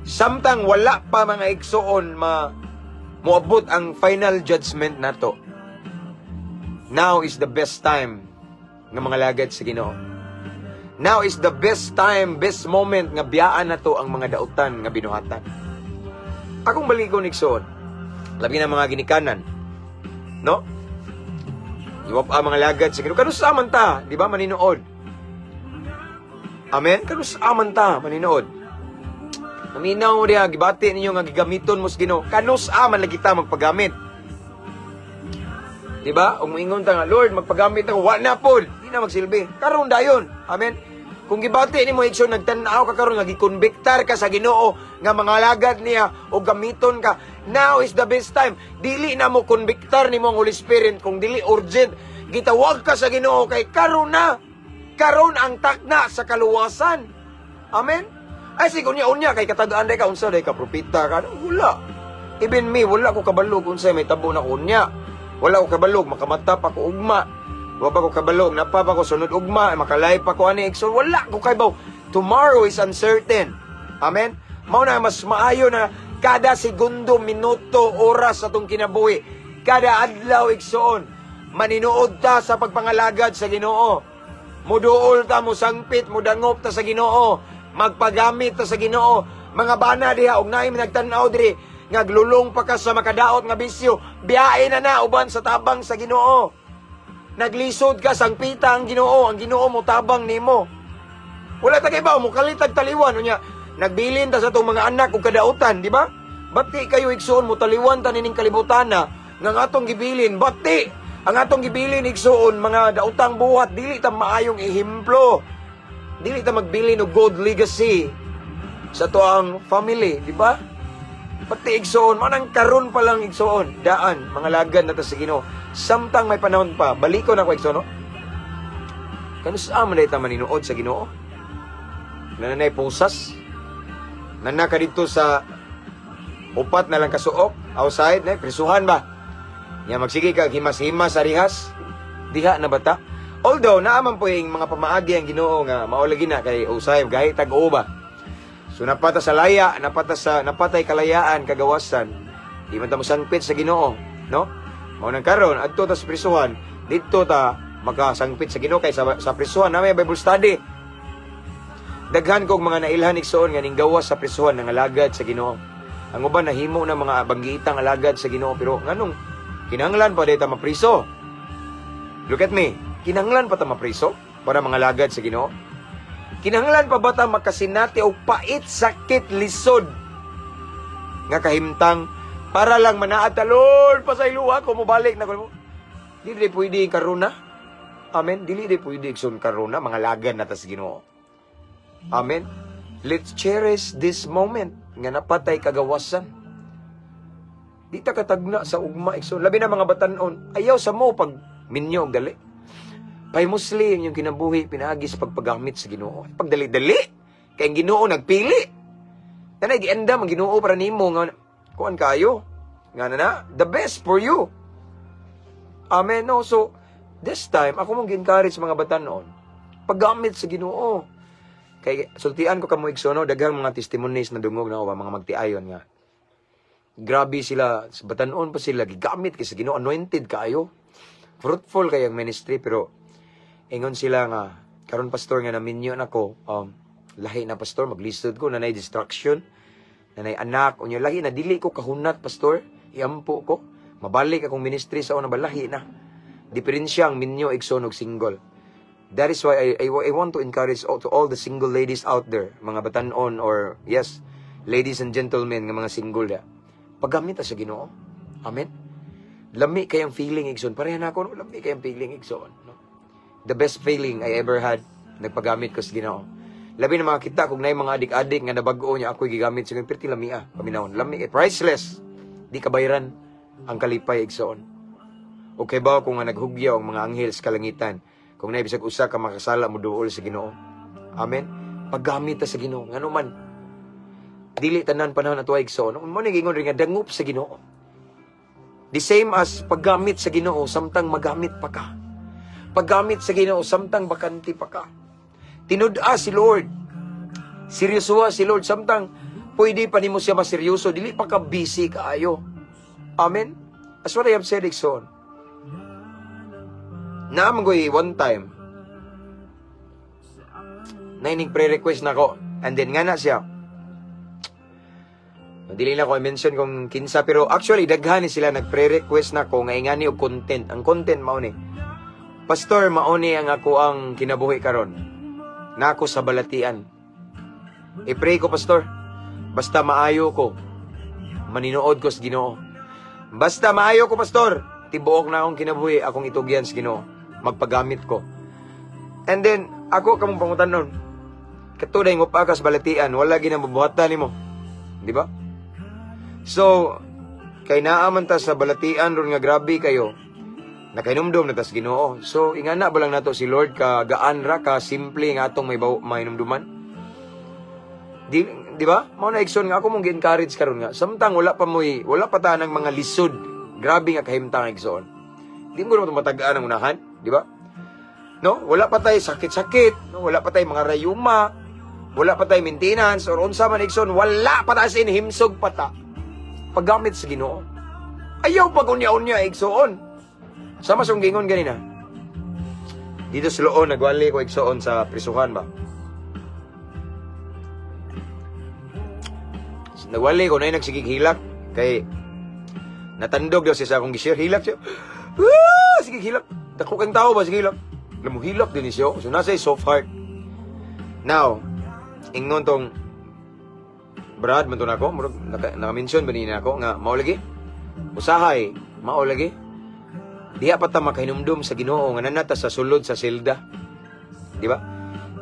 Samtang wala pa mga igsoon moabot ang final judgment nato. Now is the best time nga mga lagad sa Ginoo. Now is the best time, best moment nga biyaan nato ang mga dautan nga binuhatan. Akong baligon igsoon. Labi na mga ginikanan. No? Iwap ang mga lagad sa Ginoo. Kanusa man ta, di ba, maninood? Amen? Kanusa man ta, maninood? Aminaw diya, gibati ninyo nga gigamiton mo sa Ginoo. Kanusa man lagi ta magpagamit. Di ba? Kung moingon ta nga, Lord, magpagamit ako, wa na pod. Di na magsilbi. Karon dayon. Amen? Kung gibati ni mo igsoon, nagtanaw ka karon, nagikonbiktar ka sa Ginoo nga mga lagad niya o gamiton ka. Now is the best time. Dili na mo konbiktar ni mo ang Holy Spirit kung dili urgent. Gitawag ka sa Ginoo kay karon na. Karon ang takna sa kaluwasan. Amen? Ay sigo niya unya kay katagaan day ka unsa day ka propeta ka. Wala. Even me wala ko kabalog unsay may tabo na unya. Wala ko kabalog makamata pa ko ugma. Wa pa ko kabalog napa pa ko sunod ugma makalay pa ko ani igsoon. Wala ko kaybaw. Tomorrow is uncertain. Amen. Mao na mas maayo na kada segundo, minuto, oras atong kinabuhi. Kada adlaw igsoon. Maninuod ta sa pagpangalagad sa Ginoo. Muduol ta mo sangpit, mudangop ta sa Ginoo. Magpagamit ta sa Ginoo. Mga bana diha og naay nagtan-aw diri nga glulong pa ka sa makadaot nga bisyo, biyae na uban sa tabang sa Ginoo. Naglisod ka sangpita ang Ginoo mo tabang nimo. Wala ta kay ba mo kalitag taliwan unya. Nagbilin ta sa tong mga anak og kadautan, di ba? Bati kayo igsoon mo taliwan ta nining kalibutan na nga atong gibilin, bati. Ang atong gibilin igsoon mga dautang buhat dili ta maayong ehemplo. Dili ta magbilin og good legacy sa tuang family, di ba? Pati igsoon, manang karon pa lang igsoon, daan, mga lagad na ta sa Ginoo. Samtang may panahon pa, baliko na ko igsoon, no? Kanusa man ta maninuod sa Ginoo? Nanay pusas? Nanaka dito sa upat na lang kasuok, outside, na prisuhan ba? Nga magsige ka, himas-himas sa rihas, diha na bata. Although, naaman po yung mga pamaagi ang Ginoo nga maulagi na kay usay, gahit tag-o ba? So napata sa laya, napatay kalayaan, kagawasan. Di man ta mo sangpit sa Ginoo, no? Mao nang karon adto ta sa prisuhan, didto ta makasangpit sa Ginoo kay sa prisuhan na may Bible study. Daghan kog mga nailhan igsoon nga ning gawas sa prisuhan nga alagad sa Ginoo. Ang uban nahimo na mga banggitang alagad sa Ginoo pero nganong kinahanglan pa dayta mapriso. Look at me, kinahanglan pa ta mapriso para mga alagad sa Ginoo. Kinahanglan pa ba ta makasinati og pait, sakit, lisod nga kahimtang para lang manaad ta, Lord, pasaylo ako, mobalik na ko. Dili pwede karon na. Amen. Dili pwede igsoon karon na mga lagad na ta sa Ginoo. Amen. Let's cherish this moment nga napatay kagawasan. Di ta katagna sa ugma igsoon. Labi na mga batan-on, ayaw sa mo pag minyo og dali. Pay Muslim yung kinabuhi pinagi sa pagpagamit sa Ginoo. Pagdali-dali kay ang Ginoo nagpili. Nanay gienda man Ginoo para nimo nga kuan kayo. Nga na the best for you. Amen. No, so this time ako mong gi-encourage mga batanon paggamit sa Ginoo. Kay sultian ko kamo igsoon, daghang mga testimonies na dungog na mga magtiayon nga. Grabe sila, sa batanon pa sila gigamit kay sa Ginoo, anointed kaayo. Fruitful kayang ministry, pero ingon sila nga karon pastor nga naminyo nako, lahi na pastor, maglisod ko nanay distraction, nanay anak, unya lahi na dili ko kahunat pastor, iampo ko, mabalik akong ministry sa una balahi na. Diferensya ang minyo igsoon og single. That is why I want to encourage to all the single ladies out there, mga batanon or yes, ladies and gentlemen nga mga single ya. Paggamit sa Ginoo. Amen. Lami kayang feeling igsoon. Pareha na ako, no? Lami kayang feeling igsoon. No? The best feeling I ever had, nagpagamit ko sa Ginoo. Labi na mga kita, kung na mga adik-adik nga nabag-o niya, ako'y gigamit sa perti lamia. Paminahon. Lami, priceless. Di kabayran ang kalipay igsoon. Okay ba kung nga naghugyaw ang mga anghel sa kalangitan? Kung naibisag usa ka makasala mo duol sa Ginoo. Amen. Paggamit ta sa Ginoo. Ngano man dili tanan panahon ato igsoon. Mo ni gingon rin nga dangup sa Ginoo. The same as paggamit sa Ginoo samtang magamit pa ka. Paggamit sa Ginoo samtang bakanti pa ka. Tinud-a si Lord. Seryosoa si Lord samtang pwede pa nimo siya maseryoso, dili pa ka busy kaayo. Amen. As what I have said igsoon. Naamgoy one time na ining pre-request na ko, and then nga na siya dili na ko i-mention kung kinsa, pero actually daghan ni sila nag-pre-request na ko nga ingani og content. Ang content mao ni pastor, mao ni ang ako ang kinabuhi karon na ako sa balatian. I-pray ko pastor, basta maayo ko maninuod ko sa Ginoo, basta maayo ko pastor, tibuok na akong kinabuhi, akong itugyan sa Ginoo, magpagamit ko. And then ako kamong pangutan nun, katuday mo pa kas balatian, wala ginabubuhatan nimo, di ba? So kay naaman ta sa balatian ron nga grabe kayo, nakainumdum na tas Ginoo. So ingana ba lang nato si Lord ka gaan ra ka simple nga atong may inumduman, di ba? Mao na igsoon nga ako mong gi-encourage karon nga samtang wala pa ta nang mga lisod, grabe nga kahimtang igsoon. Di mo naman matagaan ang unahan, di ba? No, wala pa tay sakit-sakit, no, wala pa tay mga rayuma, wala pa tay maintenance or unsa man igsoon, wala pa ta sin himsog pa ta. Paggamit sa Ginoo. Ayaw pag unya-unya igsoon. Sama song gingon ganina. Dito sa Loon nagwali ko igsoon sa prisuhan ba. Nagwali ko na nagsigig hilak kay natandog daw siya sa akong gishare. Hilak siya. Sige, hilak. Dako kang tao ba? Sige, hilak. Alam mo, hilak din siya. So, nasa soft heart. Now, ingon tong Brad, man to na ako. Naka-mention ba nina ako nga, maulagi? Usahay, maulagi? Diha pa ta makahinumdum sa Ginoo nga nanata sa sulod sa silda. Di ba?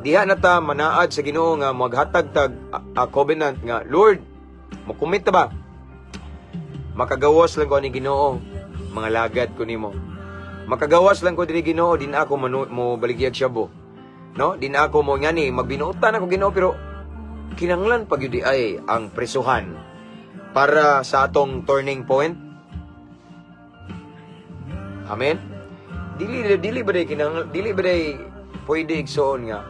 Diha na ta manaad sa Ginoo nga maghatag-tag covenant nga, Lord, makumit ta ba? Makagawas lang ko ni Ginoo, mga lagad ko nimo. Makagawas lang ko diri Ginoo, din ako mo baligyag syabo. No? Din ako mo ngani magbinuutan ako Ginoo, pero kinanglan pag yun ay ang presuhan para sa atong turning point. Amen. Dili ba day pwede igsoon nga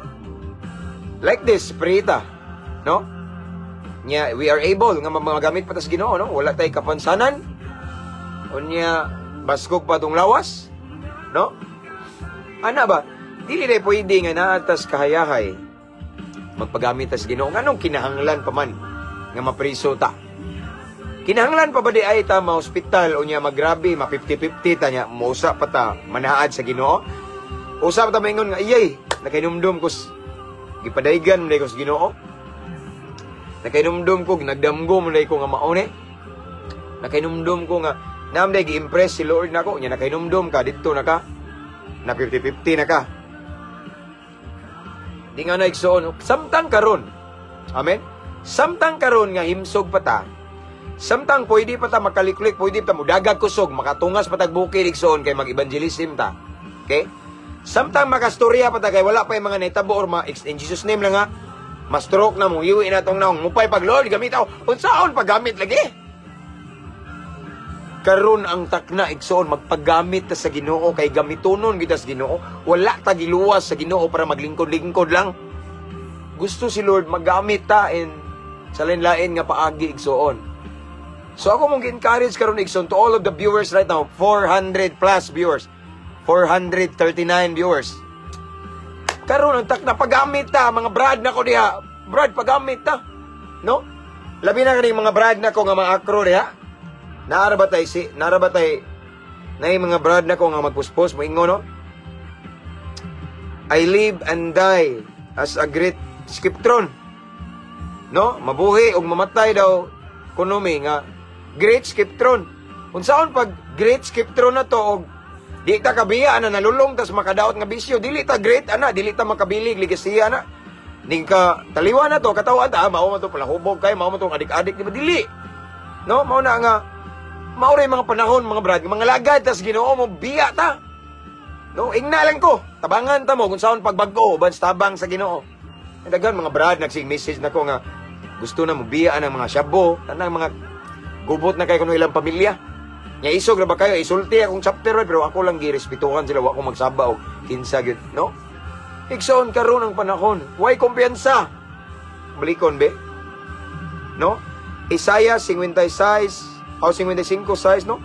like this, prita, no? Nya we are able nga magamit pa ta sa Ginoo, no? Wala tay kapansanan. Unya baskog pa tong lawas, no? Ana ba? Dili day pwede nga naatas kahayahay magpagamit ta sa Ginoo. Nganong kinahanglan pa man nga mapriso ta? Kinahanglan pa ba di ay ta ma-hospital o niya magrabe, ma-50-50 ta niya, mausa pa ta manaad sa Ginoo? Usa pa ta maingon nga, iyay, nakainumdum ko, gipadaygan mo ko sa Ginoo? Nakainumdum ko, ginagdamgo mo ko nga maone? Nakainumdum ko nga, naamday gi-impress si Lord na ko, niya nakainumdum ka, dito na ka, na 50-50 na ka. Di nga na igsoon, samtang karon, amen? Samtang karon nga himsog pa ta, samtang pwede pa ta makaliklik, pwede pa ta mudagag kusog, makatungas pa ta bukid igsoon kay mag-evangelism ta. Okay? Samtang makastorya pa ta kay wala pa yung mga naitabo or in Jesus name lang ha. Ma-stroke na mo, iwi na tong naong. Mupay pag Lord, gamit ako. Unsaon paggamit lagi? Karon ang takna, igsoon, magpagamit ta sa Ginoo, kay gamitonon kita sa Ginoo. Wala ta giluwas sa Ginoo para maglingkod-lingkod lang. Gusto si Lord magamit ta in sa lain-lain nga paagi, igsoon. So ako mong encourage karon igsoon to all of the viewers right now, 400 plus viewers, 439 viewers. Karon ang takna, pagamit ta, mga brad na ko diha. Brad, pagamit ta. No? Labi na kani mga brad na ko nga mga akro diha. Narabatay na yung mga brad na ko nga magpuspos mo ingo, no? I live and die as a great skiptron. No? Mabuhi o mamatay daw kunumi nga great skiptron. Unsaon pag great skiptron na to og di ta kabiya na nalulong tas makadaot nga bisyo, dili ta great ana, dili ta makabilig ligasiya na. Ning ka taliwa na to, katawan ta, mao man to pala hubog kay, mao man to adik-adik, di ba dili? No, mao na nga mauray mga panahon, mga brad, mga lagad, tas Ginoo mo, biya ta. No, ingna lang ko. Tabangan ta mo, kung saan pagbagko, bans tabang sa Ginoo. Dagan mga brad, nagsig-message na ko nga, gusto na mo biya ng mga syabo, tanang mga gubot na kayo kung ilang pamilya. Nya isog na ba kayo, isulti akong chapter, pero ako lang girespetuhan sila, wako magsaba o kinsa, no? Igsoon karon ang panahon, why kumpiyansa? Balikon, be? No? Isaiah 56, o 55 size, no?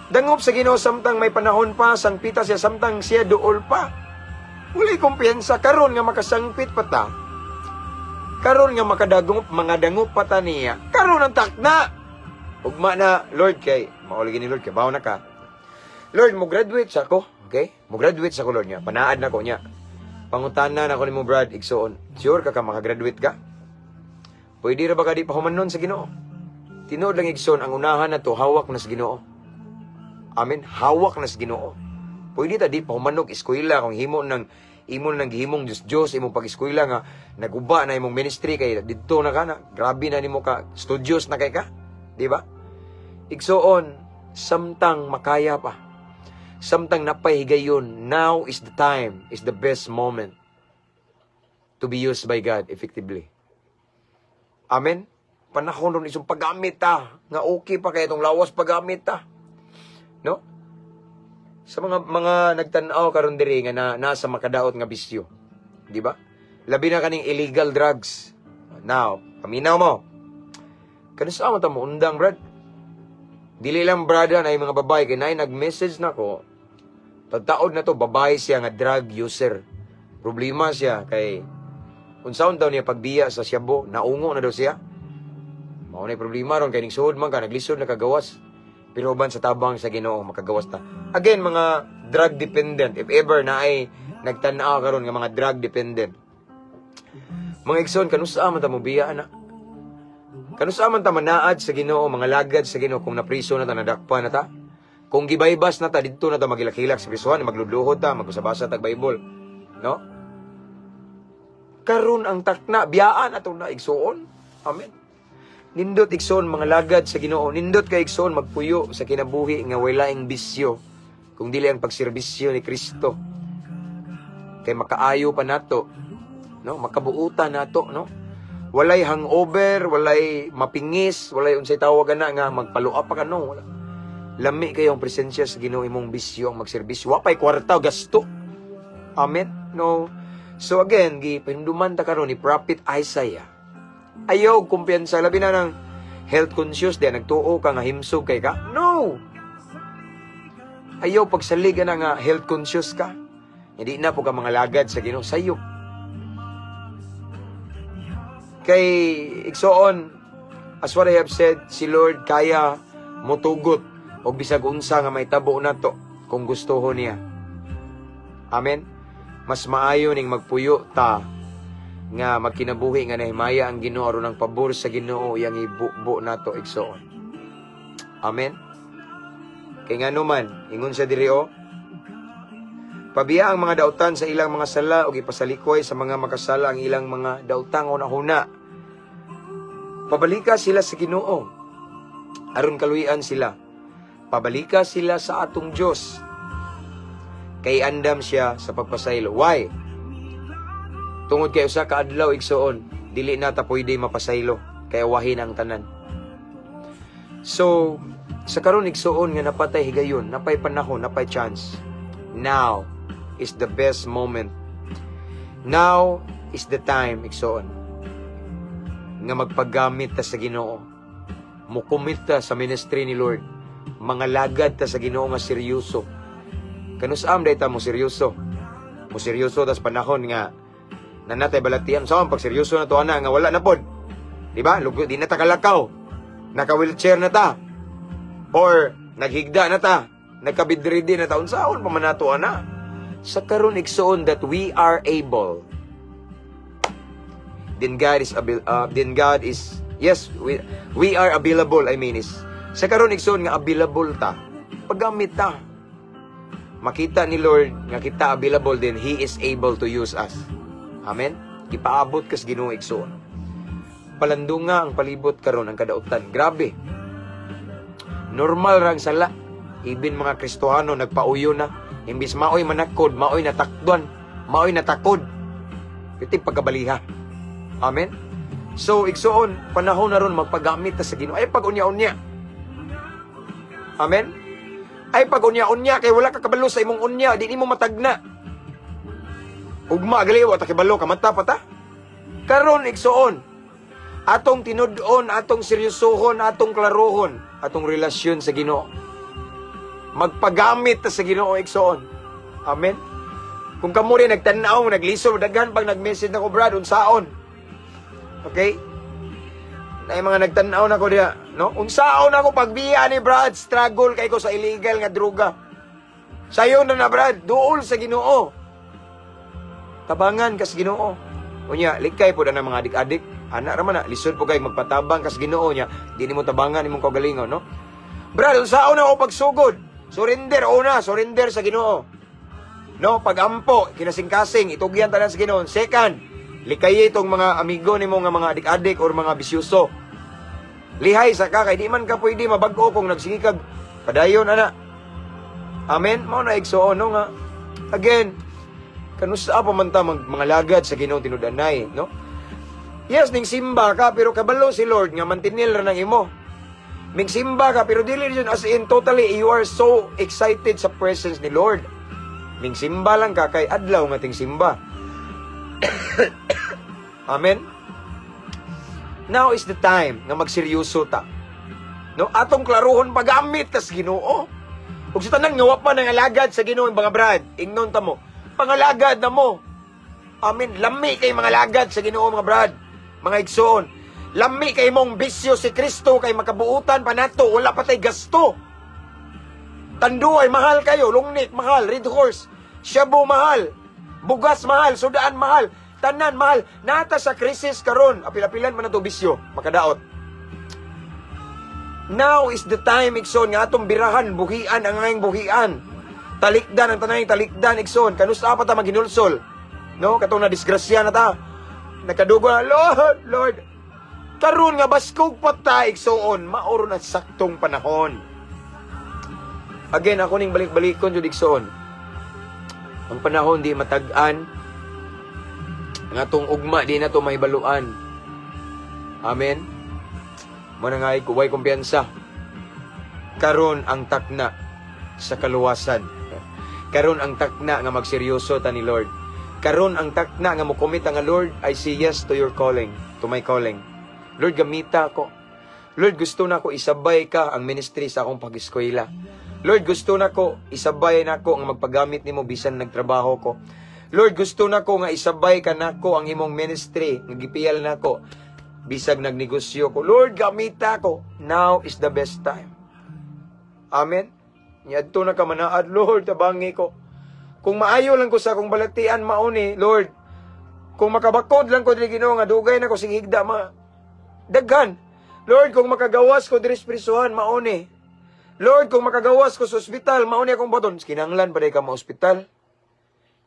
Dangop sa Ginoo samtang may panahon pa, sangpita siya samtang siya duol pa. Wala kumpiyansa karon nga makasangpit pa ta. Karon nga makadagop, mga dangop pa ta niya. Karon ang takna. Ugma na, Lord, kay mauligi ni Lord, kay bawo na ka. Lord, mo graduate sa ako, okay? Mo graduate sa ko, Lord, niya. Panaad na ko niya. Pangutanan ako ni mo, Brad, igsoon. Sure ka makagraduate ka? Pwede ra ba ka di pa humanon sa Ginoo? Tinuod lang igsoon, ang unahan na to, hawak na sa Ginoo. Amen? Hawak na sa Ginoo. Pwede ta di pa humanok eskwela kung himon ng gihimong Diyos, imong pag-eskwela nga, naguba na imong ministry kay dito na ka na, grabe na nimo ka, studios na kay ka. Di ba? Igsoon, samtang makaya pa. Samtang napahigayon, now is the time, is the best moment to be used by God effectively. Amen? Panahon ron isang paggamit ta. Nga okay pa kaya itong lawas paggamit ta. No? Sa mga nagtanaw karon diri nga nasa makadaot nga bisyo. Di ba? Labi na kaning illegal drugs. Now, paminaw mo. Kanusama ta mo undang, Brad. Dili lang brada na yung mga babae kay nay nag-message na ko. Pagtaod na to babae siya nga drug user. Problema siya kay unsaon daw niya pagbiya sa syabo, naungo na daw siya. Mao na problema ron kay ning suod man ka naglisod na kagawas. Pero uban sa tabang sa Ginoo makagawas ta. Again, mga drug dependent, if ever na ay nagtan-aw karon nga mga drug dependent. Mga igsoon kanusa man ta mo biya na. Kanusa man ta manaad sa Ginoo, mga lagad sa Ginoo kung napriso na ta, nadakpa na ta. Kung gibaybas na ta didto na ta magilakilak sa prisuhan, magludluhod ta, magbasa-basa tag Bible, no? Karon ang takna biyaan ato na igsoon. Amen. Nindot igsoon mga lagad sa Ginoo, nindot kay igsoon magpuyo sa kinabuhi nga walaing bisyo, kung dili ang pagserbisyo ni Kristo. Kay makaayo pa nato, no? Makabuutan nato, no? Walay hangover, walay mapingis, walay unsay tawagan na nga magpaluap pa kano. Wala. Lami kayong presensya sa Ginoo imong bisyo ang magserbisyo. Wa pay kwarta gasto. Amen. No. So again, gipahinduman ta karon ni Prophet Isaiah. Ayaw kumpiyansa labi na ng health conscious di nagtuo ka nga himsog kay ka. No. Ayaw pagsalig na nga health conscious ka. Hindi na po ka mga lagad sa Ginoo sayo. Kay igsoon, as what I have said, si Lord kaya motugot o bisag unsa nga may tabo na to kung gustoho niya. Amen. Mas maayo ning magpuyo ta nga magkinabuhi nga nahimaya ang Ginoo aron ang pabor sa Ginoo yang ibubo nato igsoon. Amen. Kay ngano man ingon sa diri o, pabiya ang mga dautan sa ilang mga sala o ipasalikoy sa mga makasala ang ilang mga dautang una-una. Pabalika sila sa Ginoo, aron kaluyan sila. Pabalika sila sa atong Dios, kay andam siya sa pagpasaylo. Why? Tungod kay usa ka adlaw igsoon, dili na ta pwede mapasaylo, kaya wahin ang tanan. So, sa karon igsuon nga napatay higayon, napay panahon, napay chance. Now is the best moment. Now is the time, igsuon, nga magpagamit ta sa Ginoo. Mukumit ta sa ministry ni Lord. Mga lagad ta sa Ginoo nga seryoso. Kanus-am day ta mo seryoso. Mo seryoso tas panahon nga nanatay balatian. So, pag seryoso na to ana nga wala na pod. Di ba? Lugo di na ta kalakaw. Naka-wheelchair na ta. Or naghigda na ta. Nagkabidridi na ta. Unsaon pa man nato ana? Sa karon igsuon that we are able. Then God is yes, we are available. I mean is sa karon igsoon nga available ta. Paggamit ta. Makita ni Lord nga kita available, then He is able to use us. Amen. Ipaabot kas Ginoo igsoon. Palandunga ang palibot karon ang kadautan. Grabe. Normal rang sala. Even mga Kristohano nagpauyo na. Imbis maoy manakod, maoy natakdon, maoy natakod. Iti pagkabaliha. Amen. So, igsoon, panahon na ron magpagamit ta sa Ginoo. Ay pag-unya-unya. Amen. Ay pag-unya-unya kay wala ka kabalo sa imong unya, di mo matagna. Ugma galiwa ta kibalo ka mata pa ta. Karon igsoon, atong tinud-on, atong seryosohon, atong klarohon, atong relasyon sa Ginoo. Magpagamit ta sa Ginoo igsoon. Amen. Kung kamo rin nagtanaw, nagliso, daghan pag nag-message na ko, Brad, unsaon. Okay? Na yung mga nagtanaw na ko diya, no? Unsaon ako pagbiya ni Brad, struggle kay ko sa illegal nga droga. Sayo na Brad, duol sa Ginoo. Tabangan kas Ginoo. Unya, likay po na ng mga adik-adik. Anak raman na, lisod po kayo magpatabang kas Ginoo niya. Di ni mo tabangan, imong kagalingon, no? Brad, unsaon ako pagsugod? Surrender, una, surrender sa Ginoo. No, pagampo, kinasing-kasing, itugyan tanan sa Ginoo. Second, likay itong mga amigo ni mo nga mga adik-adik or mga bisyuso. Lihay sa ka, kay di man ka pwede mabag-o kung nagsigikag. Padayon, ana. Amen? Mao na igsoon, no nga. Again, kanusa pa man ta mga lagad sa Ginoo tinud-anay, no? Yes, ning simba ka, pero kabalo si Lord nga mantinil ra nang imo. Ming simba ka, pero dili yun as in totally, you are so excited sa presence ni Lord. Ming simba lang ka, kay adlaw nga ting simba. Amen. Now is the time nga magseryoso ta. No, atong klaruhon pagamit tas Ginoo. Ug sa tanan nga wa pa nang alagad sa Ginoo mga brad, ingnon ta mo. Pangalagad na mo. Amen. Lami kay mga lagad sa Ginoo mga brad, mga igsoon. Lami kay mong bisyo si Kristo kay makabuutan pa nato, wala pa tay gasto. Tanduay mahal kayo, lungnit mahal, red horse, shabu mahal. Bugas mahal, sudaan mahal, tanan mahal. Nata sa krisis karon, apil-apilan man na to bisyo, makadaot. Now is the time, igsoon, nga atong birahan, buhian ang ngayong buhian. Talikdan, ang tanay talikdan, igsoon. Kanusta pa ta maginulsol? No? Katong na disgrasya na ta. Nakadugo na, Lord. Karon nga baskog pa ta, igsoon. Maoro na saktong panahon. Again, ako ning balik-balikon, jud igsoon. Ang panahon di matag-an, ang atong ugma di na to mahibaluan. Amen. Manangay kuway kumpiyansa. Karon ang takna sa kaluwasan. Karon ang takna nga magseryoso ta ni Lord. Karon ang takna nga mokomit nga Lord, I say yes to your calling, to my calling. Lord, gamita ko. Lord, gusto na ko isabay ka ang ministry sa akong pag-eskwela. Lord, gusto na ko, isabay na ko ang magpagamit nimo bisan nagtrabaho ko. Lord, gusto na ko nga isabay ka na ko ang imong ministry, nagipiyal na ko, bisag nagnegosyo ko. Lord, gamita ko. Now is the best time. Amen? Nyadto na ka manaad, Lord, tabangi ko. Kung maayo lang ko sa akong balatian, mauni, Lord. Kung makabakod lang ko dili Ginoo nga dugay na ko sing higda, daghan. Lord, kung makagawas ko diri sa prisuhan, mauni. Lord, kung makagawas ko sa ospital, mauni akong baton. Kinahanglan pa day ka ma-ospital.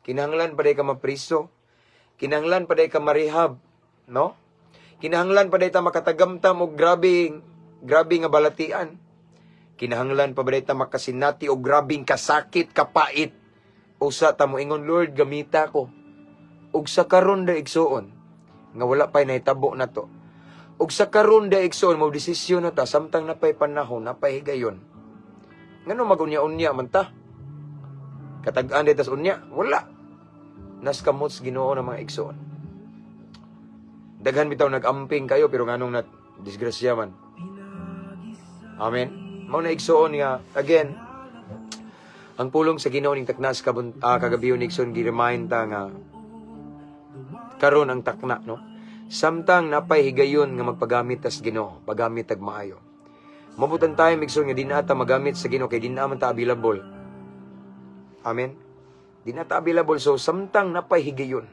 Kinahanglan pa day ka ma-priso. Kinahanglan pa day ka ma-rehab. No? Kinahanglan pa day ta makatagamtam og grabe nga balatian. Kinahanglan pa ba day ta makasinati og grabing kasakit, kapait. Usa ta mo ingon, Lord, gamita ko. Ug sa karon da igsuon, nga wala pa'y nahitabo na to. Ug sa karon da igsoon mo desisyon na ta samtang napay panahon, napay higayon. Ngano magunya-unya man ta? Katag-an tas unya, wala. Nas kamots Ginoo ng mga igsoon. Daghan bitaw nag-amping kayo pero nganong na disgrasya man. Amen. Mao na igsoon nga again ang pulong sa Ginoo ning taknas kagabiyon igsoon gi-remind ta nga karon ang takna no. Samtang napay higayon nga magpagamit tas Ginoo, pagamit tag maayo. Mabutan tayo igsoon nga di na ta magamit sa Ginoo kay di na man ta available. Amen. Di na ta available so samtang napay higayon.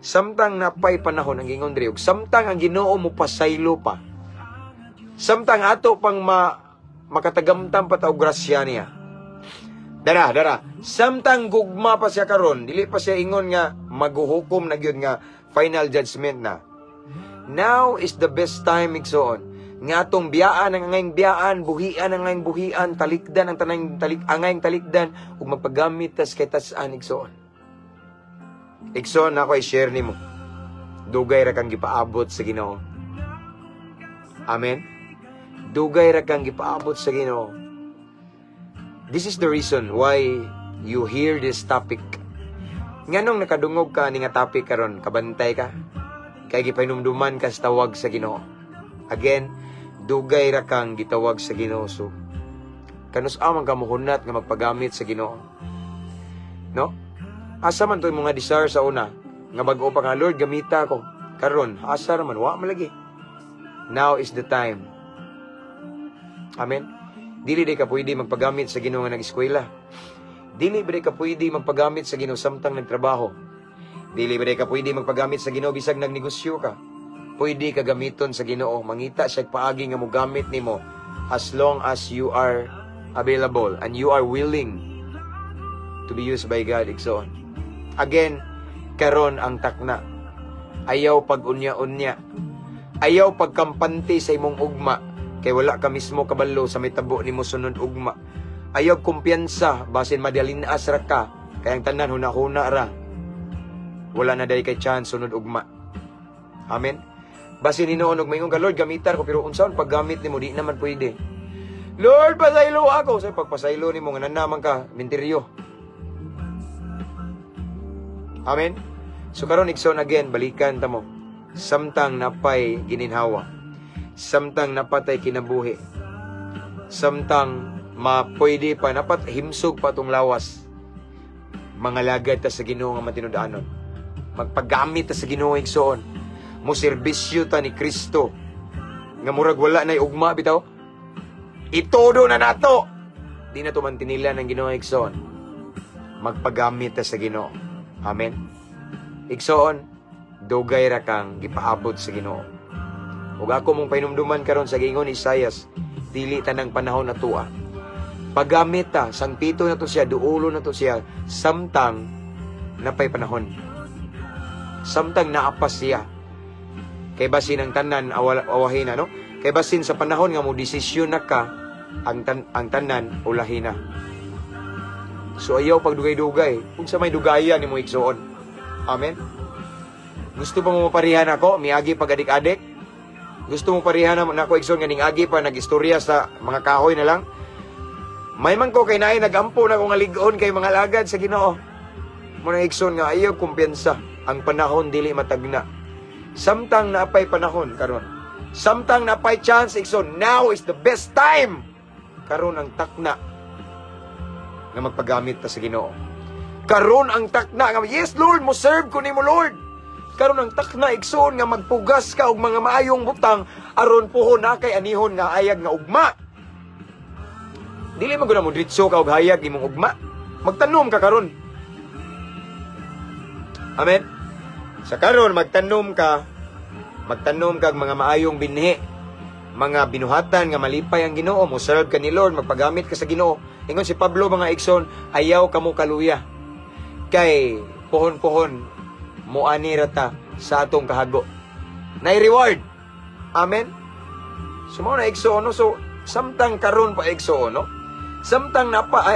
Samtang napay panahon ang gingon diri ug samtang ang Ginoo mo pasaylo pa. Samtang ato pang makatagamtam pa ta og grasya niya. Dara. Samtang gugma pa siya karon, dili pa siya ingon nga maghuhukom na gyud nga final judgment na. Now is the best time igsoon. Nga atong biyaan ang angayng biyaan, buhian ang angayng buhian, talikdan ang tanang angayng talikdan ug magpagamit tas kay tas-an igsoon. Igsoon ako i-share nimo. Dugay ra kang gipaabot sa Ginoo. Amen. Dugay ra kang gipaabot sa Ginoo. This is the reason why you hear this topic. Nganong nakadungog ka ni nga topic karon, kabantay ka? Kay gipainumduman ka sa tawag sa Ginoo. Again, dugay ra kang gitawag sa Ginoo. So, kanus-a man ka mohunat nga magpagamit sa Ginoo. No? Asa man to'y mga desire sa una nga bag-o pa nga Lord gamita ko. Karon, asa man wa malagi. Now is the time. Amen. Dili di ka pwede magpagamit sa Ginoo nga nag-eskwela. Dili ba ka pwede magpagamit sa Ginoo samtang nagtrabaho. Dili ba ka pwede magpagamit sa Ginoo bisag nagnegosyo ka. Pwede ka gamiton sa Ginoo. Mangita siya paagi nga mo gamit nimo as long as you are available and you are willing to be used by God. Igsoon. Again, karon ang takna. Ayaw pag-unya-unya. Ayaw pagkampante sa imong ugma. Kay wala ka mismo kabalo sa mitabo nimo sunod ugma. Ayaw kumpiyansa basin madalinas ra ka. Kay ang tanan huna-huna ra. Wala na day kay chance sunod ugma. Amen. Basin hinuon og mayngon ka Lord gamitan ko pero unsaon paggamit nimo di naman pwede. Lord pasaylo ako sa pagpasaylo nimo nga nanaman ka minteryo. Amen. So karon igsoon again balikan ta mo. Samtang napay gininhawa. Samtang napatay kinabuhi. Samtang mapwede pa napat himsog pa tong lawas. Mga lagad ta sa Ginoo nga matinud-anon. Magpagamit ta sa Ginoo igsoon. Mo serbisyo ta ni Kristo. Nga murag wala nay ugma bitaw. Itodo na nato. Di na to mantinilan ang Ginoo igsoon. Magpagamit ta sa Ginoo. Amen. Igsoon, dugay ra kang gipaabot sa Ginoo. Ug ako mong painumduman karon sa gingon ni Isaias, dili tanang panahon na tuwa. Paggamit ta, sang pito na to siya, duulo na to siya, samtang napay panahon. Samtang naapas siya. Kay basin ang tanan awahin na, no? Kay basin sa panahon nga mo desisyon na ka, ang tanan ulahin na. So ayaw pagdugay-dugay, kung sa may dugayan ni mo igsoon. Amen. Gusto pa mo maparihan ako, miagi pag-adik-adik? Gusto mo parihan na ako igsoon nga ning agi pa nag-istorya sa mga kahoy na lang? May man ko kay naay nagampo na ko nga ligon kay mga lagad sa Ginoo. Muna igsoon nga ayaw kumpiyansa, ang panahon dili matagna. Samtang napay panahon karon. Samtang napay chance igsoon, now is the best time. Karon ang takna nga magpagamit ta sa Ginoo. Karon ang takna nga yes Lord, mo serve ko nimo Lord. Karon ang takna igsoon nga magpugas ka og mga maayong butang aron puhon na kay anihon nga ayag nga ugma. Dili man gud mo diretso ka og hayag imong ugma. Magtanom ka karon. Amen. Sa karon magtanom ka og mga maayong binhi. Mga binuhatan nga malipay ang Ginoo, mo serve ka ni Lord, magpagamit ka sa Ginoo. Ingon si Pablo mga igsoon, ayaw kamo kaluya. Kay pohon-pohon mo anira ta sa atong kahago. Nay reward. Amen. Sumo na igsoon no? So samtang karon pa igsoon no? Samtang napa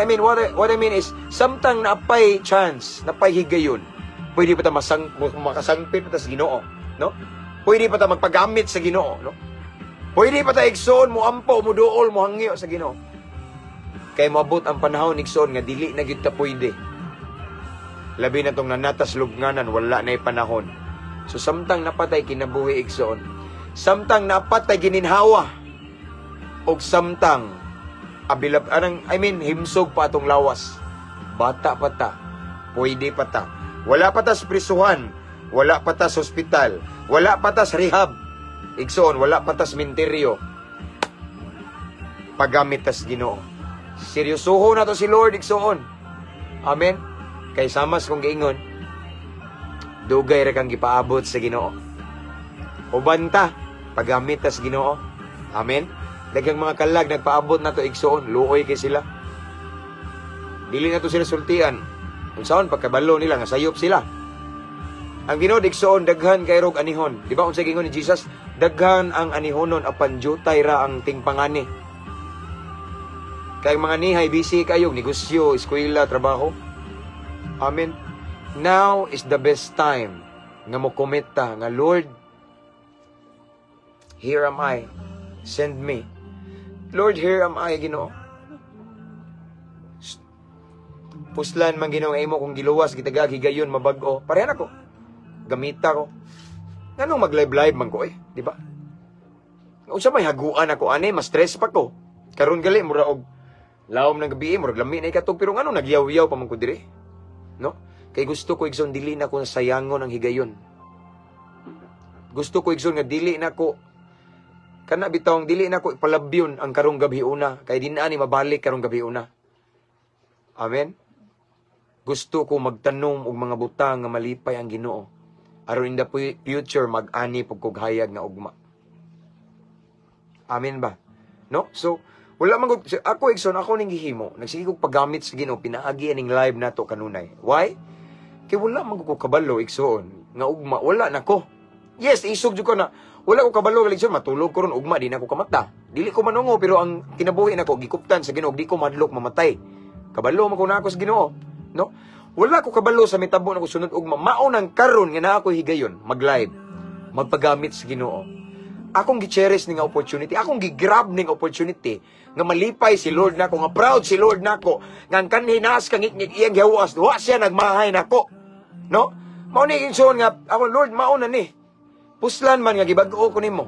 what I mean is samtang napay chance, napay higayon. Pwede pa ta makasangpit pa ta sa Ginoo. no? Pwede pa ta magpagamit sa Ginoo, no? Pwede pa ta igsoon mo ampo, mo duol, mo hangyo sa Ginoo. Kay moabot ang panahon igsoon nga dili na gyud ta pwede. Labi na tong nanatas lubnganan, wala na panahon. So samtang napatay kinabuhi igsoon, samtang napatay gininhawa, og samtang abilab himsog pa atong lawas. Bata pa ta, pwede pa ta. Wala pa ta sa prisuhan, wala pa ta sa ospital, wala pa ta sa rehab. Igsoon, wala pa ta sa minteryo. Pagamit tas Ginoo. Seryosoho na to si Lord igsoon. Amen. Kay samas kung giingon, dugay ra kang gipaabot sa Ginoo. Uban ta, pagamit tas Ginoo. Amen. Daghang mga kalag nagpaabot na to igsoon, luoy kay sila. Dili na to sila sultian. Kung saan pagkabalo nila nga sayop sila. Ang Ginoo igsoon daghan kay rog anihon. Di ba unsay gingon ni Jesus? Daghan ang anihonon apan jutay ra ang tingpangani. Kay mga nihay busy kayo negosyo, eskwela, trabaho. Amen. Now is the best time nga mo komita nga Lord, here am I. Send me. Lord, here am I, Ginoo. Puslan man Ginoo imo kung giluwas gitagag higayon mabag-o. Parehan ako. Gamita ko. Nganong mag-live man ko di ba? Unsa may haguan ako ani, mas stress pa ko. Karon gali mura og lawom ng gabi, mura lami na ikatog pero nganong nagyaw-yaw pa man ko diri? No? Kay gusto ko igsoon dili na ko sayangon ang higayon. Gusto ko igsoon nga dili na ko kana bitawng dili na ko ipalabyon ang karong gabi una kay di na ani mabalik karong gabi una. Amen. Gusto ko magtanom og mga butang nga malipay ang Ginoo. Aron in the future mag-ani pug kog hayag nga ugma. Amen ba? No? So wala man ako igsoon ako ning gihimo. Nagsige kog paggamit sa Ginoo pinaagi aning live nato kanunay. Why? Kay wala man ko kabalo igsoon nga ugma wala nako. Yes, isog jud ko na wala ko kabalo igsoon matulog ko ron ugma di na ko kamata. Dili ko manungo pero ang kinabuhi nako gikuptan sa Ginoo di ko madlok mamatay. Kabalo man ko na ako sa Ginoo. No? Wala ko kabalo sa mitabo na ko sunod ugma. Maunang karon nga na ako higayon mag-live, magpagamit sa Ginoo. Akong gi-cherish ning opportunity, akong gi-grab ning opportunity nga malipay si Lord nako, nga proud si Lord nako, nga kanhinas kang iyang gihawas, wa siya nagmahay nako. No? Mao ni inson nga ako Lord mauna ni. Puslan man nga gibag-o ko nimo.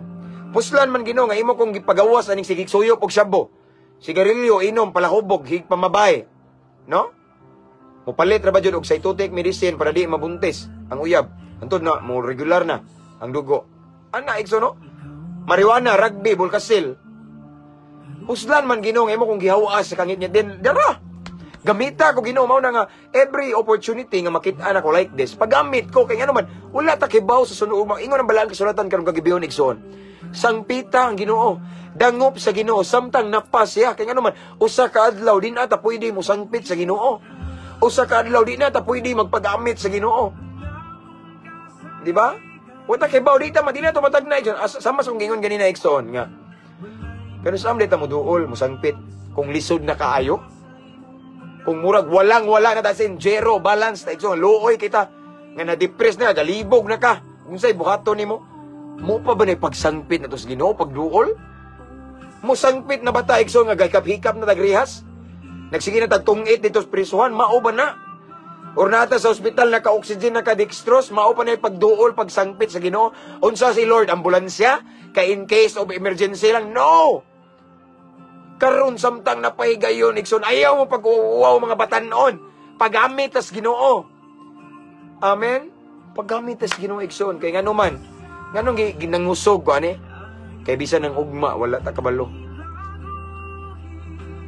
Puslan man Ginoo nga imo kong gipagawas aning sigig suyop og sabo. Sigarilyo inom palahubog hig pamabay. No? Mupalit ra ba jud og cytotic medicine para di mabuntis ang uyab. Antod na mo regular na ang dugo. Ana igso no? Marijuana, rugby, bulkasil. Puslan man Ginoo imo kung gihawas sa kangit niya din dara. Gamita ko Ginoo mao na nga every opportunity nga makita na ko like this. Paggamit ko kay ano man wala ta kibaw sa sunod ingon ang balaan kasulatan karong kagibihon igsoon. Sangpita ang Ginoo. Dangop sa Ginoo samtang napas siya kay ano man usa ka adlaw din ata pwede mo sangpit sa Ginoo. Usa ka adlaw di na ta pwede magpagamit sa Ginoo. Di ba? Wata kay baw di ta di na to matag na igsoon. Sama sa gingon ganina igsoon nga. Pero sa amli ta mo duol, mo sangpit kung lisod na kaayo. Kung murag wala na ta sin zero balance na igsoon, luoy kita nga na-depress na, galibog na ka. Unsay buhaton nimo? Mo pa ba na pagsangpit na to sa Ginoo pagduol? Mo sangpit na bata igsoon nga gahikap-hikap na tagrihas? Nagsige na tagtungit dito sa prisuhan, mao ba na? Or nata sa ospital naka-oxygen, naka-dextrose, mao pa na pagduol, pagsangpit sa Ginoo. Unsa si Lord, ambulansya? Kay in case of emergency lang? No! Karon samtang napahigayon, igsoon, ayaw mo pag-uwaw mga batanon. Paggamit tas Ginoo. Amen? Paggamit tas Ginoo, igsoon. Kay nga naman, nga nung ginangusog ko, ani? Kay bisan ng ugma, wala ta kabalo.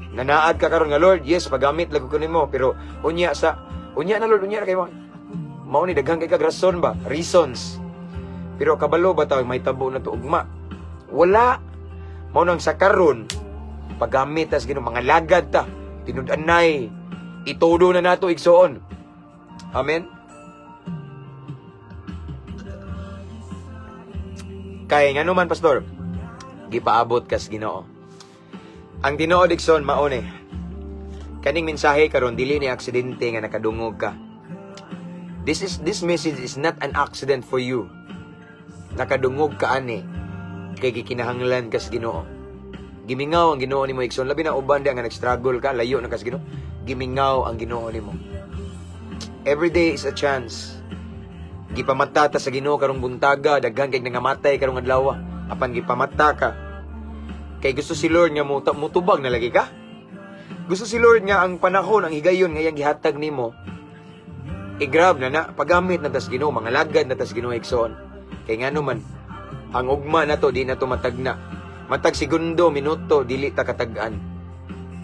Nanaad ka karon nga Lord, yes, paggamit lago ko nimo, pero unya na Lord, unya kay mo. Mao ni daghang kay kag rason ba? Reasons. Pero kabalo ba ta may tabo na to ugma? Wala. Mao nang sa karon paggamit tas Ginoo mga lagad ta, tinud-anay, itudo na nato igsoon. Amen. Kay nga naman pastor, gipaabot kas Ginoo. Ang tinuod igsoon maone. Kaning mensahe karon dili ni aksidente nga nakadungog ka. This message is not an accident for you. nakadungog ka ani kay gikinahanglan kas Ginoo. Gimingaw ang Ginoo nimo igsoon, labi na uban di nga nag-struggle ka, layo na kas Ginoo. Gimingaw ang Ginoo nimo. Every day is a chance. Gipamata ta sa Ginoo karong buntaga, daghan kay nangamatay karong adlaw. Apan gipamata ka, kay gusto si Lord nga mutubag na lagi ka. Gusto si Lord nga ang panahon, ang higayon nga iyang gihatag nimo, i-grab na paggamit na tas Ginoo, mga lagad na tas Ginoo igsoon. Kay ngano man, ang ugma na to, di na to matagna. Matag segundo, minuto, dili ta katag-an.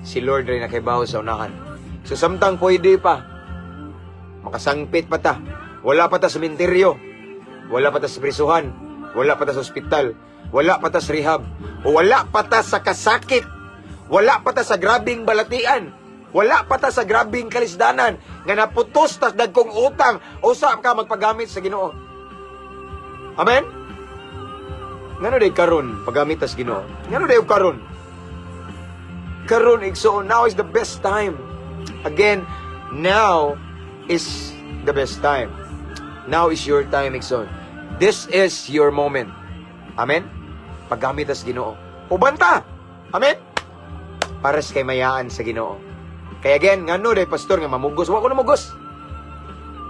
Si Lord rin nakibaw sa unahan. So samtang pwede pa, makasangpit pa ta, wala pa ta sa sementeryo, wala pa ta sa prisuhan, wala pa ta sa ospital, wala pa ta sa rehab, o wala pa ta sa kasakit, wala pa ta sa grabing balatian, wala pa ta sa grabing kalisdanan, nga naputos tas dagkong utang, usap ka magpagamit sa Ginoo. Amen? Ngano day karon paggamit tas Ginoo? Ngano day karon? Karon igsoon, now is the best time. Again, now is the best time. Now is your time, igsoon. This is your moment. Amen? Paggamit tas Ginoo. Ubanta. Amen? Pares kay mayaan sa Ginoo. Kaya again, ngano day pastor nga mamugos, wa ko na mugos.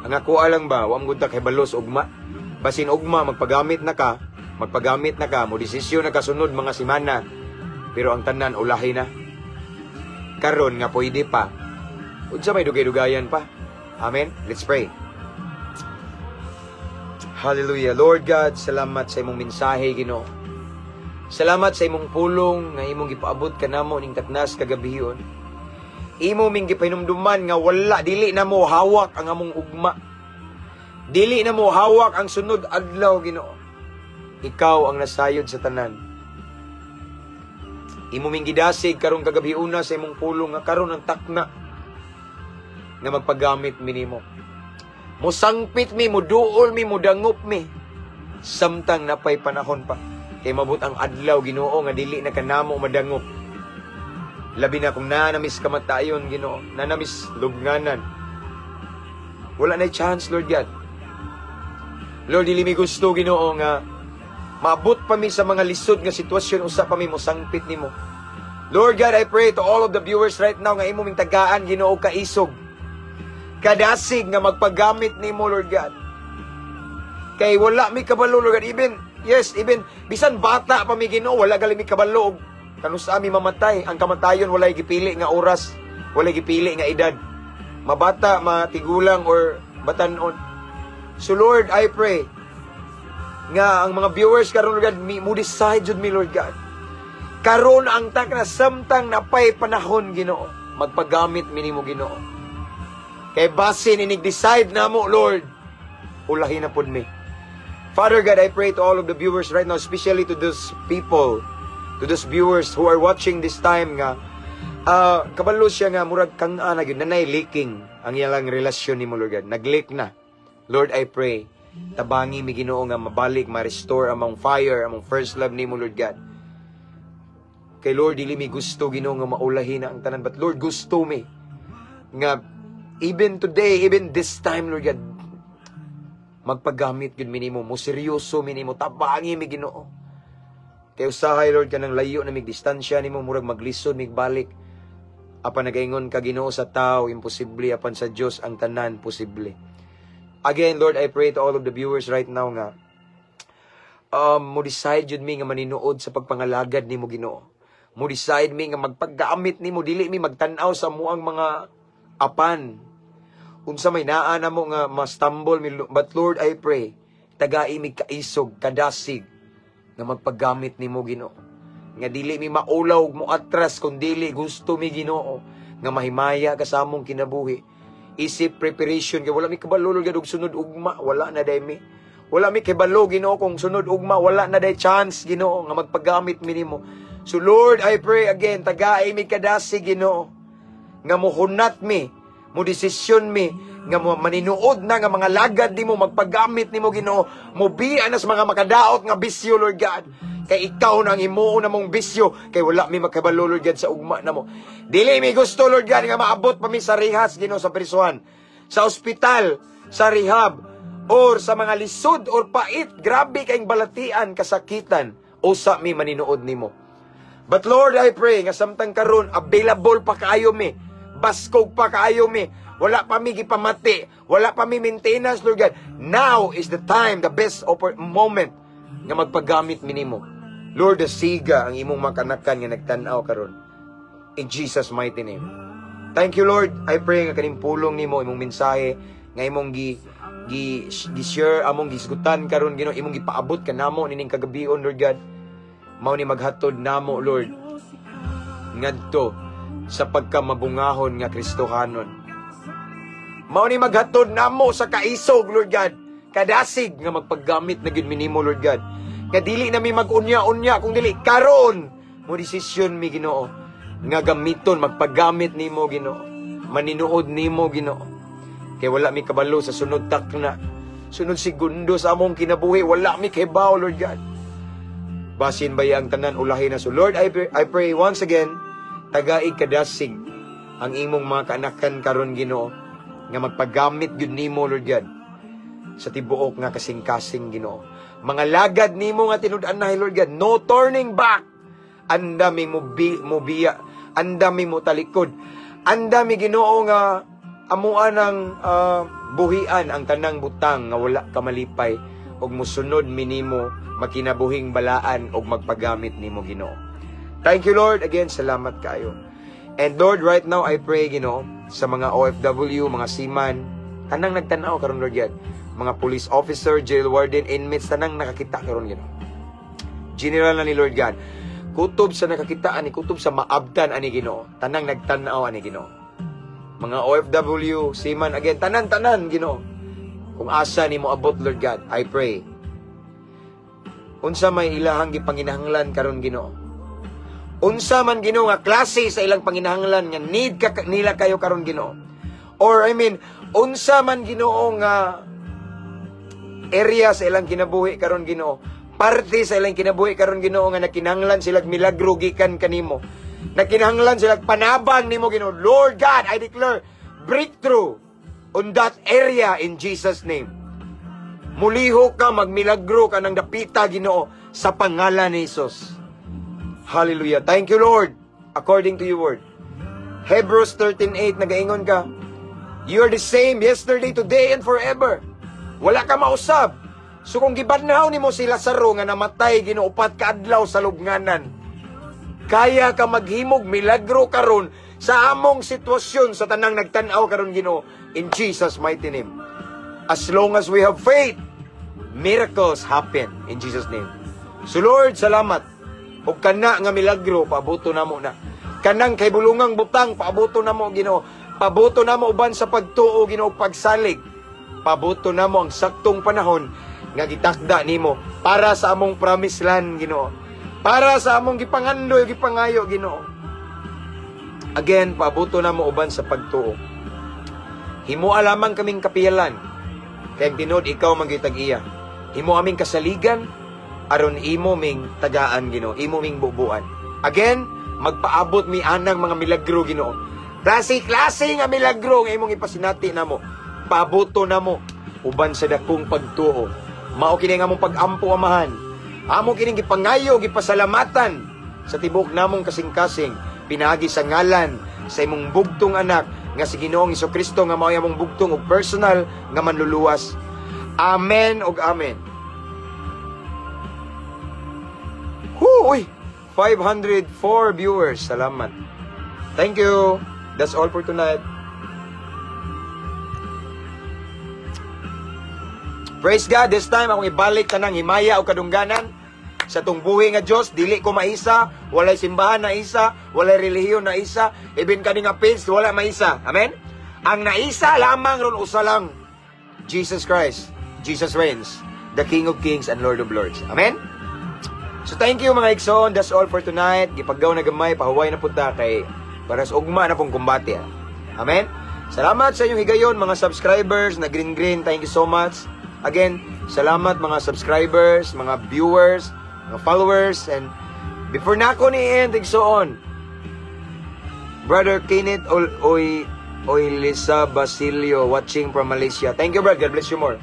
Ang ako alang ba, wa mo kay balos ugma. Basin ugma magpagamit na ka, mo desisyon na kasunod mga semana. Pero ang tanan ulahi na. Karon nga pwede pa. Unsa may dugay-dugayan pa. Amen. Let's pray. Hallelujah. Lord God, salamat sa imong mensahe, Ginoo. Salamat sa imong pulong nga imong gipaabot kanamo ning taknas kagabihon. Imo ming gipahinumduman nga wala, dili na mo hawak ang among ugma. Dili na mo hawak ang sunod adlaw, Ginoo. Ikaw ang nasayod sa tanan. Imo ming gidasig karong kagabiuna sa imong pulong nga karon ang takna nga magpagamit mi nimo. Musangpit mi, muduol mi, mudangop mi. Samtang napay panahon pa. Kay mabut ang adlaw, Ginoo, nga dili na kanamo madangop. Labi na kung nanamis kamatayon, Ginoo, nanamis lubnganan. Wala na chance, Lord God. Lord, dili mi gusto, Ginoo, nga maabot pa mi sa mga lisod nga sitwasyon, usa pa mi mo sangpit nimo. Lord God, I pray to all of the viewers right now nga imo ming tagaan, Ginoo, kaisog. Kadasig nga magpagamit nimo, Lord God. Kay wala mi kabalo, Lord God. Even bisan bata pa mi, Ginoo, wala gali mi kabalo. Kanus ami mamatay. Ang kamatayon walay gipili nga oras, walay gipili nga edad. Mabata, matigulang, or batanon. So Lord, I pray nga ang mga viewers karon, Lord God, mo decide jud mi, Lord God. Karon ang takna samtang napay panahon, Ginoo, magpagamit mi nimo, Ginoo. Kay basin inig-decide namo, Lord, ulahi na pud mi. Father God, I pray to all of the viewers right now, especially to those people, to those viewers who are watching this time nga kabalo siya nga murag kang ana gyud nanay leaking ang ilang relasyon nimo, Lord God. Nag-leak na. Lord, I pray tabangi mi, Ginoo, nga mabalik, ma-restore among fire, among first love nimo, Lord God. Kay Lord, dili mi gusto, Ginoo, nga maulahi na ang tanan, but Lord, gusto mi nga even today, even this time, Lord God, magpagamit gyud mi nimo, mo seryoso mi nimo, tabangi mi, Ginoo. Kay usahay, Lord, kanang layo na mig distansya nimo, murag maglisod mig balik. Apan nagaingon ka, Ginoo, sa tao imposible, apan sa Dios ang tanan posible. Again, Lord, I pray to all of the viewers right now nga mo decide jud mi nga maninuod sa pagpangalagad nimo, Ginoo. Mo decide mi nga magpaggamit nimo, dili mi magtan-aw sa muang mga apan. Unsa may naa na mo nga ma-stumble mi, but Lord, I pray tagai mi kaisog, kadasig nga magpaggamit nimo, Ginoo. Nga dili mi maulaw mo atras, kun dili gusto mi, Ginoo, nga mahimaya ka sa among kinabuhi. Isip preparation, kay wala mi kabalo, Lord God, og sunod ugma, wala na day mi. Wala mi kabalo, Ginoo, kung sunod ugma, wala na day chance, Ginoo, nga magpaggamit mi nimo. So Lord, I pray again, tagai mi kadasig, Ginoo, nga mohunat mi, mo desisyon mi, nga mo maninuod na nga mga lagad nimo, magpagamit nimo, Ginoo, mo bian na sa mga makadaot nga bisyo, Lord God. Kay ikaw nang himuo na mong bisyo, kay wala mi makabalo, Lord God, sa ugma na mo. Dili mi gusto, Lord God, nga maabot pa mi sa rehas, Ginoo, sa prisuhan, sa ospital, sa rehab, or sa mga lisod or pait, grabe kayong balatian, kasakitan, o sa mi maninuod nimo. But Lord, I pray nga samtang karon available pa kaayo mi, baskog pa kaayo mi, wala pa mi gipamati, wala pa mi maintenance, Lord God. Now is the time, the best moment nga magpagamit mi nimo. Lord, asiga ang imong makanakan nga nagtan-aw karon. In Jesus' mighty name. Thank you, Lord. I pray nga kaning pulong nimo, imong mensahe nga imong gi-share, among gisgutan karon, Ginoo, imong gipaabot kanamo nining kagabion, Lord God. Mao ni maghatod namo, Lord, ngadto sa pagkamabungahon nga Kristohanon. Mao ni maghatod namo sa kaisog, Lord God, kadasig nga magpaggamit na gyud minimo, Lord God. Nga dili na mi mag-unya-unya, kung dili karon mo desisyon mi, Ginoo, nga gamiton magpaggamit nimo, Ginoo, maninuod nimo, Ginoo. Kay wala mi kabalo sa sunod takna, sunod segundo sa among kinabuhi, wala mi kahibaw, Lord God. Basin ba ang tanan ulahi na. So Lord, I pray once again, tagaig kadasig ang imong mga kaanakan karon, Ginoo, nga magpagamit gyud nimo, Lord God, sa tibuok nga kasing-kasing, Ginoo. Mga lagad nimo nga tinud-anay, Lord God, no turning back. Andami mo biya, andami mo talikod, andami, Ginoo, nga amuan ang buhian ang tanang butang nga wala ka malipay, og musunod minimo makinabuhing balaan og magpagamit nimo, Ginoo. Thank you, Lord. Again, salamat kayo. And Lord, right now I pray, Ginoo, sa mga OFW, mga seaman, tanang nagtanaw karon, Lord God, mga police officer, jail warden, inmates, tanang nakakita karon, Ginoo. General na ni Lord God, kutob sa nakakita ani, kutob sa maabdan ani, Ginoo, tanang nagtanaw ani, Ginoo. Mga OFW, seaman, again, tanan-tanan, Ginoo, kung asa nimo abot, Lord God, I pray, unsa may ilahang gipanginahanglan karon, Ginoo, unsa man, Ginoo, nga klase sa ilang panginahanglan nga need nila kayo karon, Ginoo, or unsa man, Ginoo, nga area sa ilang kinabuhi karon, Ginoo, parte sa ilang kinabuhi karon, Ginoo, nga nakinahanglan sila milagro gikan kanimo, nakinahanglan sila panabang nimo, Ginoo. Lord God, I declare breakthrough on that area in Jesus' name. Muliho ka, magmilagro ka ng dapita, Ginoo, sa pangalan ni Jesus. Hallelujah. Thank you, Lord, according to your word. Hebrews 13:8, nagaingon ka, you are the same yesterday, today, and forever. Wala ka mausab. So kung gibanhaw nimo si Lazaro nga namatay, Ginoo, 4 ka adlaw sa lubnganan, kaya ka maghimog milagro karon sa among sitwasyon sa tanang nagtan-aw karon, Ginoo, in Jesus' mighty name. As long as we have faith, miracles happen in Jesus' name. So Lord, salamat. O kana nga milagro, paabuto namo na. Kanang kay bulungang butang, paabuto namo, Ginoo. Paabuto namo uban sa pagtuo, Ginoo, pagsalig. Paabuto namo ang saktong panahon nga gitakda nimo para sa among promised land, Ginoo. Para sa among gipangandoy, gipangayo, Ginoo. Again, paabuto namo uban sa pagtuo. Himo alamang kaming kapiyalan, kay tinod ikaw magitag-iya. Himo aming kasaligan, aron imo ming tagaan, Ginoo, imo ming bubuan. Again, magpaabot mi anang mga milagro, Ginoo. Klase nga milagro nga imong ipasinati namo. Paabuto namo uban sa dakong pagtuo. Mao kini nga among pag-ampo, Amahan. Amo kining gipangayo, gipasalamatan sa tibok namong kasing-kasing, pinagi sa ngalan sa imong bugtong anak nga si Ginoong Hesukristo, nga mao among bugtong ug personal nga manluluwas. Amen ug amen. Uy, 504 viewers. Salamat. Thank you. That's all for tonight. Praise God. This time akong ibalik tanang himaya o kadungganan sa tong buhi nga Dios. Dili ko maisa, walay simbahan na isa, walay relihiyon na isa, even kani nga page wala maisa. Amen. Ang naisa lamang ron usa lang, Jesus Christ. Jesus reigns, the King of Kings and Lord of Lords. Amen. So thank you, mga igsoon. That's all for tonight. Gipaggaw na gamay, pahuway na punta kay para sa ugma na pong kumbate. Amen. Salamat sa inyong higayon, mga subscribers na green. Thank you so much. Again, salamat mga subscribers, mga viewers, mga followers. And before na ako ni-end, igsoon, Brother Kenneth Oilisa Basilio, watching from Malaysia. Thank you, brother. God bless you more.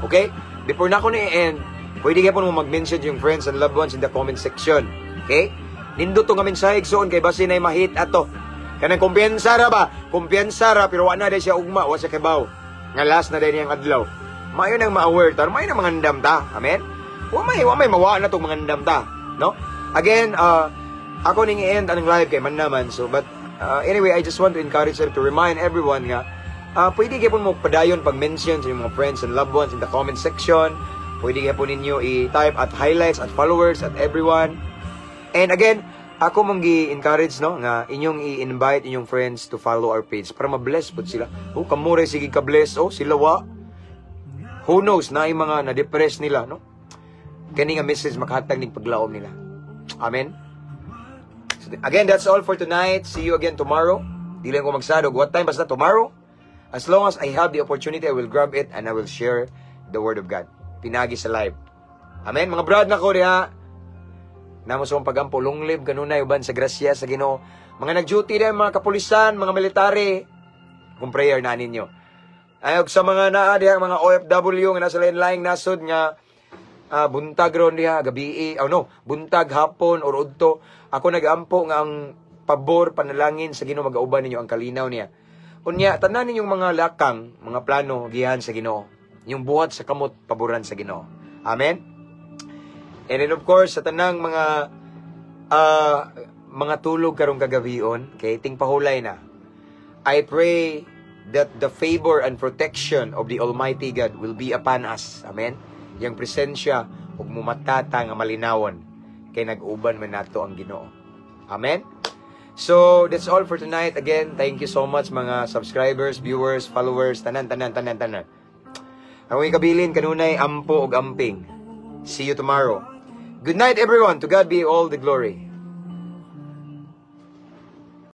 Okay? Before na ako ni-end, pwede kayo po mo mag-message yung friends and loved ones in the comment section. Okay? Nindo to nga mensahe soon kay basi na mahit ato. Kanang kumpiyansa ra ba? Kumpiyansa ra pero wala na dahil siya ugma, wa sa kibaw. Nga last na dahil niyang adlaw. Mayo nang ma-aware ta, mayo nang mangandam ta. Amen? Wa may mawa na tong mangandam ta. No? Again, ako ning i-end ang live kay man naman. So, but anyway, I just want to encourage them to remind everyone nga, pwede kayo po mo padayon pag-mention sa inyong mga friends and loved ones in the comment section. Pwede kayo po ninyo i-type at highlights at followers at everyone. And again, ako mong gi-encourage no nga inyong i-invite inyong friends to follow our page para ma-bless po sila. Oh, kamure sige ka-bless. Oh, sila wa. Who knows na yung mga na-depress nila, no? Kani nga message makahatag ning paglaom nila. Amen. So, again, that's all for tonight. See you again tomorrow. Di lang ko magsadog. What time basta tomorrow? As long as I have the opportunity, I will grab it and I will share the Word of God. Pinagi sa live. Amen. Mga brad na ko diha. Namo sa pagampo long live kanunay uban sa grasya sa Ginoo. Mga nag-duty din mga kapulisan, mga military. Kung prayer na ninyo. Ayog sa mga naa diha mga OFW nga nasa lain-laing nasod nga buntag ron diha gabi buntag hapon or udto. Ako nag-ampo nga ang pabor panalangin sa Ginoo magauban ninyo ang kalinaw niya. Unya tanan ninyong mga lakang, mga plano gihan sa Ginoo. Yung buhat sa kamot paboran sa Ginoo. Amen. And then of course sa tanang mga tulog karong kagabion, kay ting pahulay na. I pray that the favor and protection of the Almighty God will be upon us. Amen. Yang presensya ug mumatata nga malinawon kay nag-uban man nato ang Ginoo. Amen. So, that's all for tonight. Again, thank you so much mga subscribers, viewers, followers, tanan. Ang ikabilin kanunay ampo ug amping. See you tomorrow. Good night everyone. To God be all the glory.